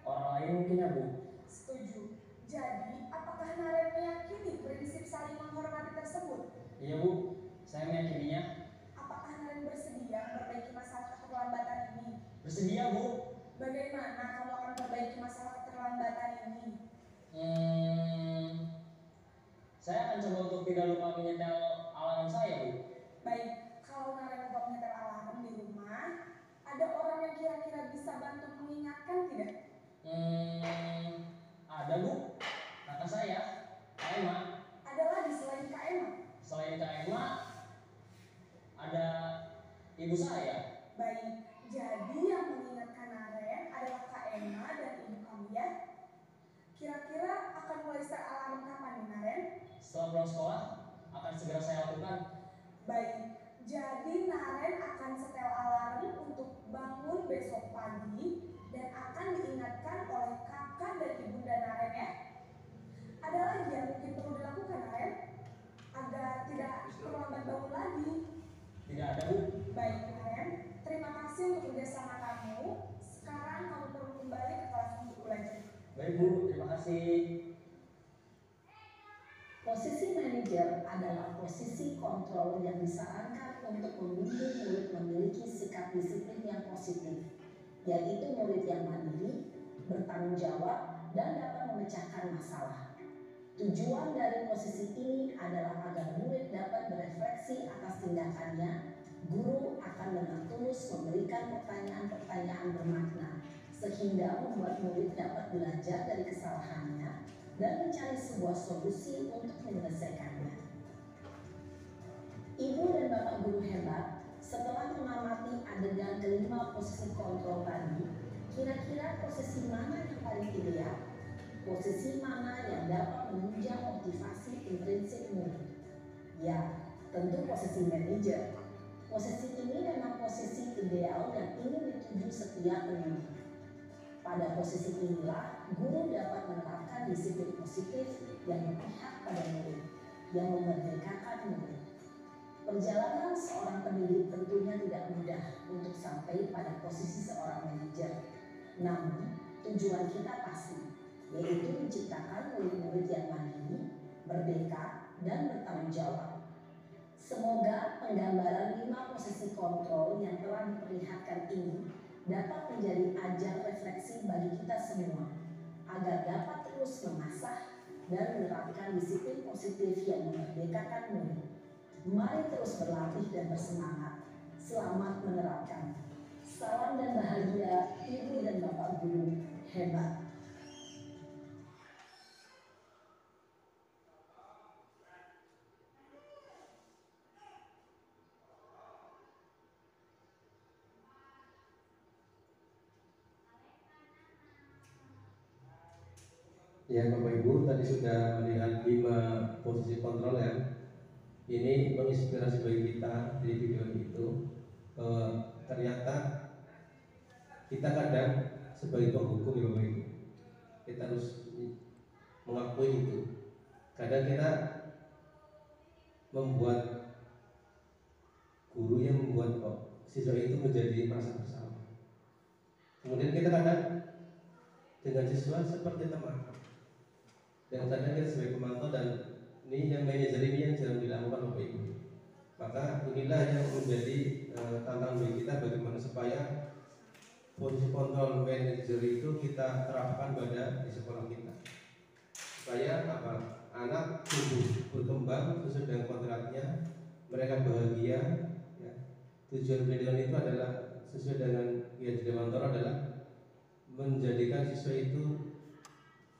orang lain mungkin ya, Bu. Setuju. Jadi, apakah Naren meyakini prinsip saling menghormati tersebut? Iya, Bu. Saya meyakininya. Apakah Naren bersedia memperbaiki masalah keterlambatan ini? Bersedia, Bu. Bagaimana kamu akan memperbaiki masalah keterlambatan ini? Saya akan coba untuk tidak lupa menyetel alarm saya, Bu. Baik, kalau Naren lupa menyetel alarm di rumah, ada orang yang kira-kira bisa bantu mengingatkan tidak? Ada, Bu. Kakak saya, Kak Emma. Ada lagi selain Kak Emma? Selain Kak Emma, ada ibu saya. Baik, jadi yang mengingatkan Naren adalah Kak Emma dan ibu kamu ya? Kira-kira akan mulai start alarm kapan nih Naren? Setelah pulang sekolah, akan segera saya lakukan. Baik, jadi Naren akan setel alarm untuk bangun besok pagi dan akan diingatkan oleh kakak dan ibunda Naren ya. Ada lagi yang mungkin perlu dilakukan Naren agar tidak terlambat bangun lagi. Tidak ada, Bu. Baik Naren, terima kasih untuk kerjasama kamu. Sekarang kamu perlu kembali ke kelas untuk belajar. Baik, Bu. Terima kasih. Posisi manajer adalah posisi kontrol yang disarankan untuk membimbing murid memiliki sikap disiplin yang positif, yaitu murid yang mandiri, bertanggung jawab, dan dapat memecahkan masalah. Tujuan dari posisi ini adalah agar murid dapat berefleksi atas tindakannya. Guru akan dengan tulus memberikan pertanyaan-pertanyaan bermakna, sehingga membuat murid dapat belajar dari kesalahannya dan mencari sebuah solusi untuk menyelesaikannya. Ibu dan bapak guru hebat, setelah mengamati adegan kelima posisi kontrol tadi, kira-kira posisi mana yang paling ideal? Posisi mana yang dapat menunjang motivasi intrinsik murid? Ya, tentu posisi manajer. Posisi ini memang posisi ideal dan ingin dituju setiap pendidik. Pada posisi inilah, guru dapat menerapkan disiplin positif yang berpihak pada murid, yang memerdekakan murid. Perjalanan seorang pendidik tentunya tidak mudah untuk sampai pada posisi seorang manajer. Namun, tujuan kita pasti, yaitu menciptakan murid-murid yang mandiri, merdeka, dan bertanggung jawab. Semoga penggambaran 5 posisi kontrol yang telah diperlihatkan ini dapat menjadi ajang refleksi bagi kita semua, agar dapat terus mengasah dan menerapkan disiplin positif yang memerdekakan murid. Mari terus berlatih dan bersemangat. Selamat menerapkan. Salam dan bahagia Ibu dan Bapak Guru hebat. Ya Bapak Ibu tadi sudah melihat 5 posisi kontrol ya. Ini menginspirasi bagi kita di video itu. Ternyata kita kadang sebagai penghukum ya Bapak Ibu, kita harus mengakui itu. Kadang kita membuat guru yang membuat siswa itu menjadi merasa bersalah. Kemudian kita kadang dengan siswa seperti teman. Dan kadang kita sebagai pemantau dan ini yang manajer ini yang jarang dilakukan Bapak Ibu. Maka inilah yang menjadi tantangan bagi kita, bagaimana supaya posisi kontrol manajer itu kita terapkan pada di sekolah kita. Supaya apa? Anak tumbuh berkembang sesuai dengan kodratnya, mereka bahagia. Ya. Tujuan pendidikan itu adalah sesuai dengan Kiai Dewanto adalah menjadikan siswa itu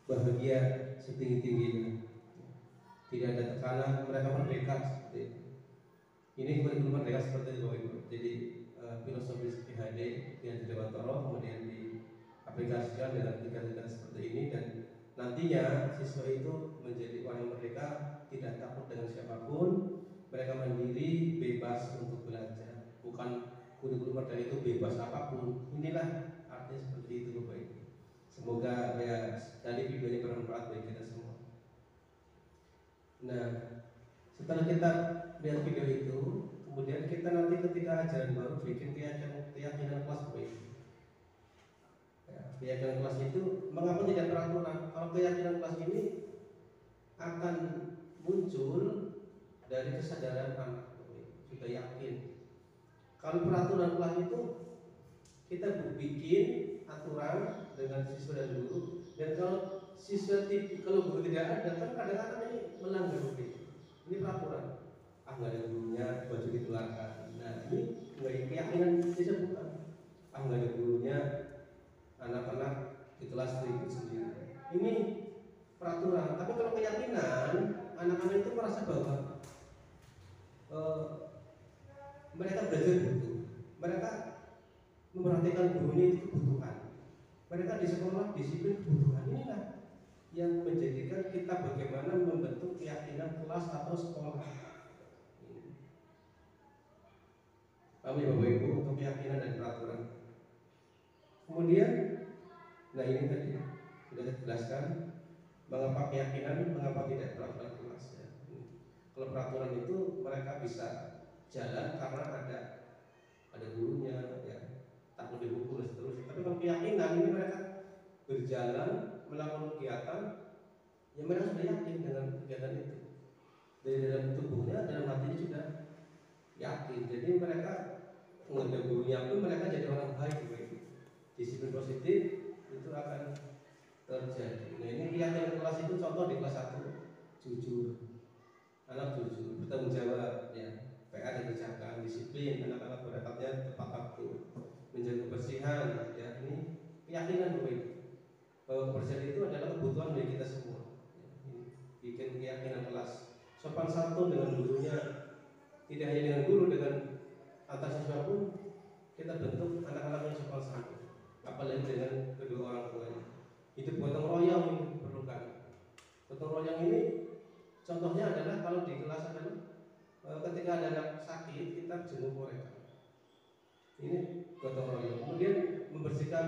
bahagia setinggi-tingginya, tidak ada tekanan, mereka merdeka seperti itu. Ini kurikulum merdeka seperti itu Bapak Ibu. Jadi filosofis PhD yang Dewanto kemudian diaplikasikan dengan tingkat-tingkat seperti ini, dan nantinya siswa itu menjadi orang yang merdeka, tidak takut dengan siapapun, mereka mandiri, bebas untuk belajar. Bukan kurikulum merdeka itu bebas apapun. Inilah artinya seperti itu Bapak Ibu. Semoga ya tadi video ini bermanfaat bagi kita semua. Nah, setelah kita lihat video itu, kemudian kita nanti ketika ajaran baru bikin keyakinan kelas Bapak Ibu. Ya, keyakinan kelas itu mengapa tidak peraturan? Kalau keyakinan kelas ini akan muncul dari kesadaran anak Bapak Ibu, sudah yakin. Kalau peraturan kelas itu kita bikin aturan dengan siswa dan guru, dan kalau kalau guru tidak ada kan kadang-kadang ini melanggar begitu. Ini peraturan. Nggak ada gurunya, baju dikeluarkan. Nah ini nggak keyakinan siswa bukan. Nggak ada gurunya, anak-anak di kelas ribut sendiri. Ini peraturan. Tapi kalau keyakinan, anak-anak itu merasa bahwa mereka belajar butuh. Mereka memperhatikan gurunya itu kebutuhan. Mereka di sekolah disiplin kebutuhan. Inilah yang menjadikan kita bagaimana membentuk keyakinan kelas atau sekolah. Paham ya Bapak Ibu untuk keyakinan dan peraturan. Kemudian, nah ini tadi sudah saya jelaskan mengapa keyakinan, mengapa tidak peraturan kelas. Ya. Kalau peraturan itu mereka bisa jalan karena ada gurunya, ya, takut dihukum dan seterusnya. Tapi kalau keyakinan ini mereka berjalan melakukan kegiatan yang mereka sudah yakin dengan kegiatan itu. Dari dalam tubuhnya, dalam hatinya sudah yakin. Jadi mereka mengenai gurunya pun mereka jadi orang baik begitu. Disiplin positif itu akan terjadi. Nah ini keyakinan kelas itu contoh di kelas 1 jujur, anak jujur, bertanggung jawab, ya, PR dikerjakan, disiplin, anak-anak berangkatnya tepat waktu, menjaga kebersihan, ya ini keyakinan baik bahwa kebersihan itu adalah kebutuhan bagi kita semua. Ya, ini bikin keyakinan kelas. Sopan santun dengan gurunya, tidak hanya dengan guru, dengan antar siswa pun kita bentuk anak-anak yang sopan santun, apalagi dengan kedua orang tuanya. Itu gotong royong ini diperlukan. Gotong royong ini contohnya adalah kalau di kelas adalah ketika ada anak sakit kita jenguk mereka. Ini gotong royong. Kemudian membersihkan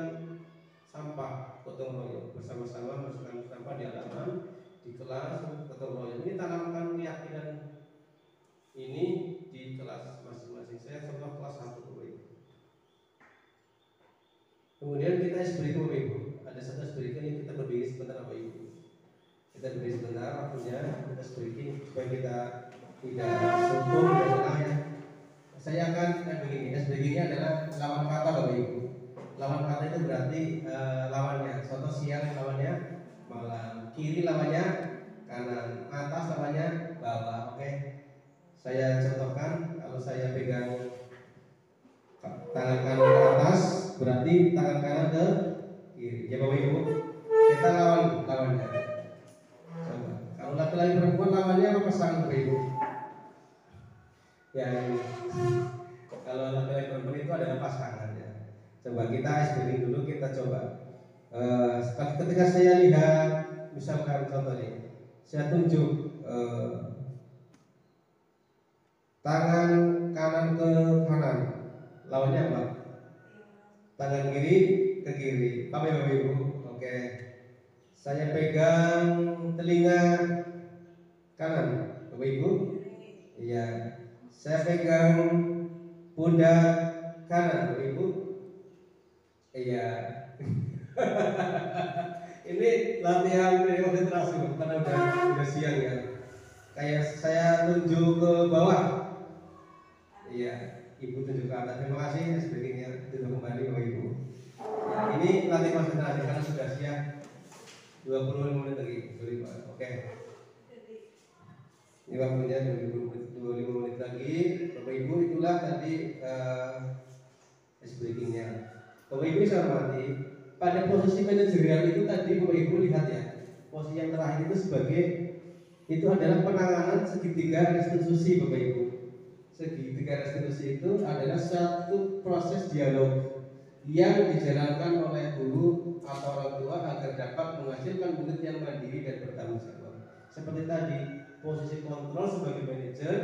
sampah, gotong royong, bersama-sama membersihkan sampah di halaman, di kelas, gotong royong. Ini tanamkan keyakinan ini di kelas masing-masing. Saya contoh kelas 1 Bapak Ibu. Kemudian kita beri Bapak Ibu. Ada satu breaking yang kita berdiri sebentar Bapak Ibu. Kita berdiri sebentar waktunya, kita breaking supaya kita tidak suntuk dan lelah ya. Saya akan begini. Breakingnya adalah lawan kata Bapak Ibu. Lawan kata itu berarti lawannya. Contoh siang lawannya malam, kiri lawannya kanan, atas lawannya bawah. Oke. Saya contohkan, kalau saya pegang tangan kanan ke atas, berarti tangan kanan ke kiri. Ya Bapak Ibu, kita lawannya. Coba. Kalau laki-laki perempuan lawannya apa pasangan Bapak Ibu? Ya ini. Kalau laki-laki perempuan itu adalah pasangan ya. Coba kita SBB dulu, kita coba. Ketika saya lihat misalkan contohnya, saya tunjuk tangan kanan ke kanan, lawannya apa? Tangan kiri ke kiri. Paham ya Bapak Ibu? Oke. Saya pegang telinga kanan, Bapak Ibu. Iya. Saya pegang pundak kanan, Bapak Ibu. Iya. Ini latihan konsentrasi karena udah siang ya. Kayak saya tunjuk ke bawah. Iya, Ibu tunjuk ke atas. Terima kasih sebagainya. Tunjuk kembali Bapak Ibu. Ya, ini latih konsentrasi karena sudah siang. 25 menit lagi. Oke. Ini waktunya 25 menit lagi. Bapak Ibu, itulah tadi ice breakingnya. Bapak Ibu bisa hormati, pada posisi manajerial itu tadi Bapak Ibu lihat ya, posisi yang terakhir itu sebagai itu adalah penanganan segitiga restitusi Bapak Ibu. Segitiga restitusi itu adalah satu proses dialog yang dijalankan oleh guru atau orang tua agar dapat menghasilkan murid yang mandiri dan bertanggung jawab. Seperti tadi, posisi kontrol sebagai manajer,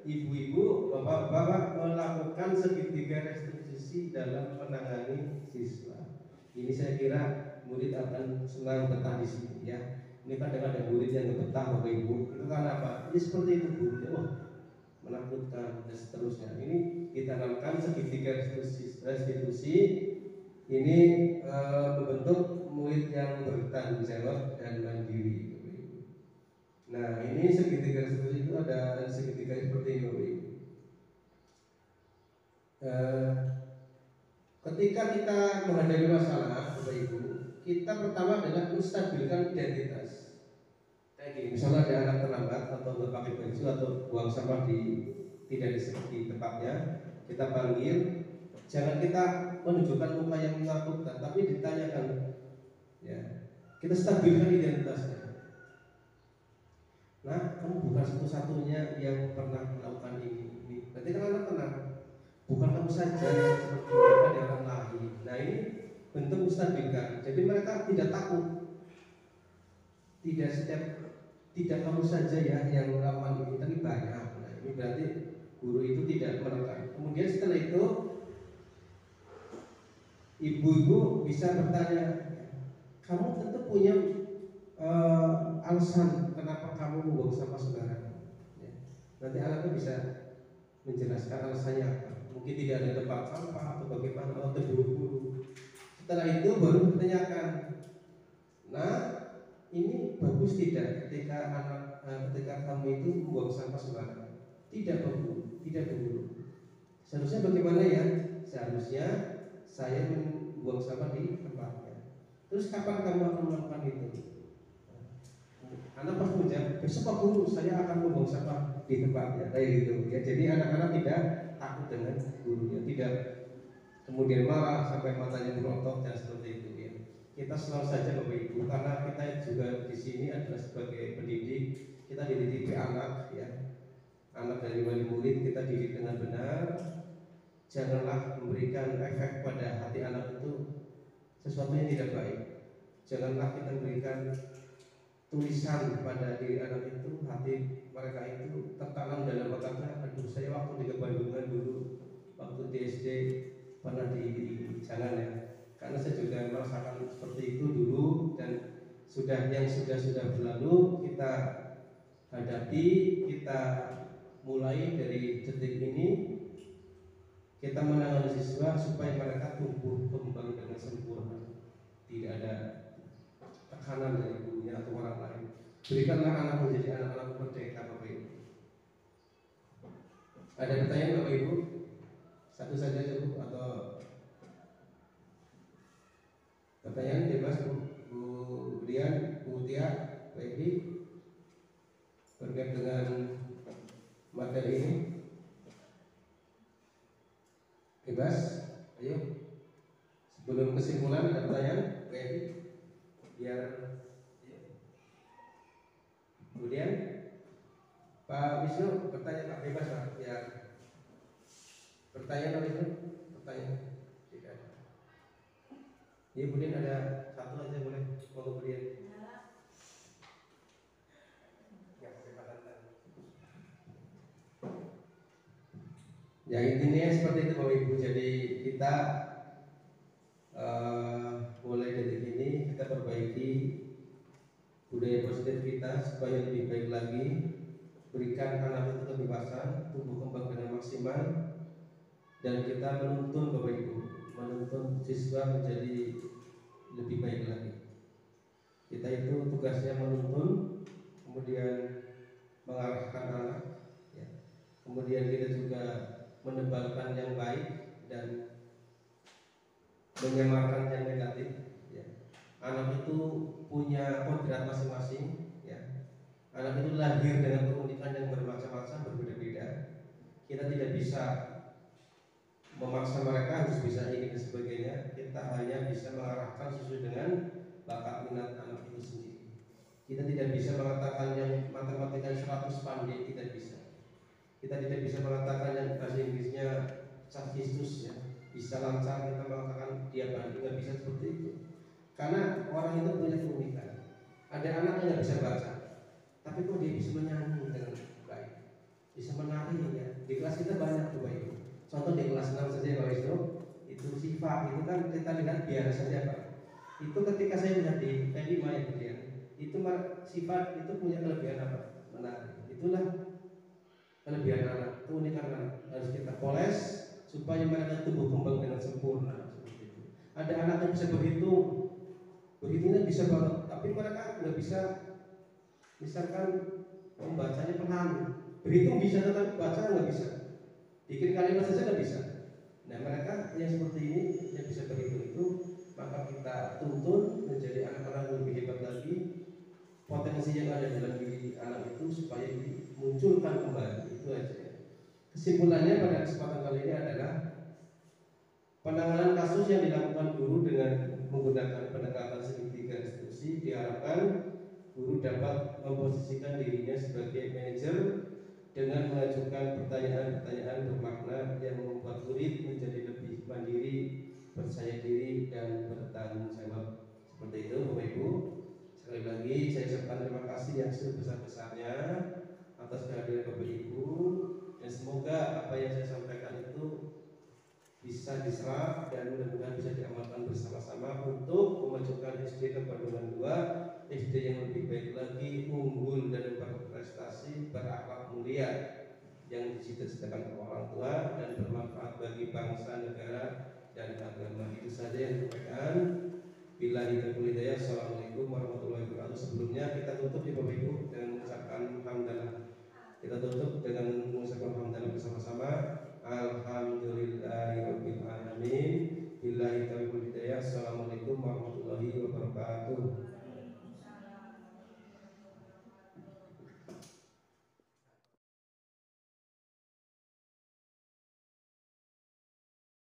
ibu-ibu, bapak-bapak melakukan segitiga restitusi dalam menangani siswa. Ini saya kira murid akan senang betah di sini ya. Ini kadang ada murid yang betah Bapak Ibu. Itu karena apa? Ini seperti itu gurunya. Wah, menakutkan dan seterusnya. Ini ditanamkan segitiga restitusi. Ini membentuk murid yang bertanggung jawab dan mandiri. Nah, ini segitiga restitusi itu ada segitiga seperti ini Bapak Ibu. Ketika kita menghadapi masalah Bapak Ibu, kita pertama adalah menstabilkan identitas. Kayak gini, misalnya ada anak terlambat atau nggak pakai baju atau buang sampah tidak di tempatnya, kita panggil. Jangan kita menunjukkan muka yang menakutkan, tapi ditanyakan, ya, kita stabilkan identitasnya. Nah, kamu bukan satu-satunya yang pernah melakukan ini. Berarti kan anak tenang. Bukan kamu saja yang seperti itu, ada orang lain. Nah, ini bentuk menstabilkan. Jadi mereka tidak takut. Tidak kamu saja ya yang melakukan ini, tapi banyak. Nah, ini berarti guru itu tidak menekan. Kemudian setelah itu ibu-ibu bisa bertanya, kamu tentu punya alasan kenapa kamu membuang sampah sembarangan. Ya. Nanti anaknya bisa menjelaskan alasannya apa. Mungkin tidak ada tempat sampah atau bagaimana atau terburu-buru. Setelah itu baru ditanyakan, nah ini bagus tidak ketika kamu itu membuang sampah sembarangan? Tidak bagus, tidak bagus. Seharusnya bagaimana ya? Seharusnya saya membuang sampah di tempatnya. Terus kapan kamu akan melakukan itu? Anak pas menjawab, besok Pak Guru saya akan membuang sampah di tempatnya, kayak gitu ya. Jadi anak-anak tidak takut dengan gurunya, tidak kemudian marah sampai matanya merontok dan seperti itu ya. Kita selalu saja Bapak Ibu, karena kita juga di sini adalah sebagai pendidik, kita dididik anak ya. Anak dari wali murid kita didik dengan benar. Janganlah memberikan efek pada hati anak itu sesuatu yang tidak baik. Janganlah kita memberikan tulisan pada diri anak itu, hati mereka itu tertanam dalam otaknya. Aduh, saya waktu di Bandungan dulu, waktu di SD pernah di jangan ya. Karena saya juga merasakan seperti itu dulu, dan yang sudah berlalu kita hadapi, kita mulai dari detik ini kita menangani siswa supaya mereka tumbuh kembang dengan sempurna, tidak ada tekanan dari gurunya atau orang lain. Berikanlah anak menjadi anak-anak merdeka Bapak Ibu. Ada pertanyaan Bapak Ibu? Satu saja cukup atau pertanyaan bebas Bu Dian, Bu Tia, Pak Ibi terkait dengan materi ini? Bebas, ayo. Sebelum kesimpulan ada pertanyaan, Pak Ibi? Biar kemudian Pak Wisnu bertanya, Pak, bebas Pak, ya. Pertanyaan Pak Wisnu? Pertanyaan? Tidak. Ya, kemudian ada satu aja boleh, kalau kemudian. Ya intinya seperti itu Bapak Ibu. Jadi kita mulai dari ini kita perbaiki budaya positif kita supaya lebih baik lagi, berikan anak itu kebebasan, tumbuh kembang dengan maksimal, dan kita menuntun Bapak Ibu, menuntun siswa menjadi lebih baik lagi. Kita itu tugasnya menuntun, kemudian mengarahkan anak, ya. Kemudian kita juga menebalkan yang baik dan menyamarkan yang negatif, ya. Anak itu punya kodrat masing-masing, ya. Anak itu lahir dengan keunikan yang bermacam-macam, berbeda-beda. Kita tidak bisa memaksa mereka harus bisa ini dan sebagainya. Kita hanya bisa mengarahkan sesuai dengan bakat minat anak itu sendiri. Kita tidak bisa mengatakan yang matematika 100 pandai, tidak bisa. Kita tidak bisa mengatakan yang bahasa Inggrisnya Chartistus, ya, bisa lancar, kita mengatakan dia pandai, nggak bisa seperti itu. Karena orang itu punya keunikan. Ada anak yang nggak bisa baca, tapi kok dia bisa menyanyi dengan baik, bisa menari, ya. Di kelas kita banyak tuh Pak Ibu. Contoh di kelas 6 saja Pak Wisnu, itu sifat itu kan kita lihat biasa saja Pak. Itu ketika saya lihat di Edi Maya Budian, itu sifat itu punya kelebihan apa? Menari. Itulah kelebihan anak, keunikan anak. Harus kita poles supaya mereka tumbuh kembang dengan sempurna. Seperti itu. Ada anak yang bisa berhitung, berhitungnya bisa banget, tapi mereka nggak bisa, misalkan membacanya pelan. Berhitung bisa, tetapi baca nggak bisa. Bikin kalimat saja nggak bisa. Nah mereka yang seperti ini yang bisa berhitung itu, maka kita tuntun menjadi anak-anak yang lebih hebat lagi. Potensi yang ada dalam diri anak itu supaya dimunculkan kembali, itu aja. Kesimpulannya pada kesempatan kali ini adalah penanganan kasus yang dilakukan guru dengan menggunakan pendekatan segitiga instruksi, diharapkan guru dapat memposisikan dirinya sebagai manajer dengan mengajukan pertanyaan-pertanyaan bermakna yang membuat murid menjadi lebih mandiri, percaya diri, dan bertanggung jawab. Seperti itu Bapak Ibu. Sekali lagi saya ucapkan terima kasih yang sebesar-besarnya atas kehadiran Bapak Ibu, dan semoga apa yang saya sampaikan itu bisa diserap dan mudah-mudahan bisa diamalkan bersama-sama untuk memajukan SD Kebandungan 2, SD yang lebih baik lagi, unggul dan berprestasi, berakhlak mulia, yang dicita-citakan orang tua dan bermanfaat bagi bangsa, negara, dan agama. Itu saja yang disampaikan. Billahi taufiq hidayah. Assalamualaikum warahmatullahi wabarakatuh. Sebelumnya kita tutup ya Bapak Ibu dengan mengucapkan hamdalah. Kita tutup dengan mengucapkan hamdalah bersama-sama. Alhamdulillahirabbil alamin. Billahi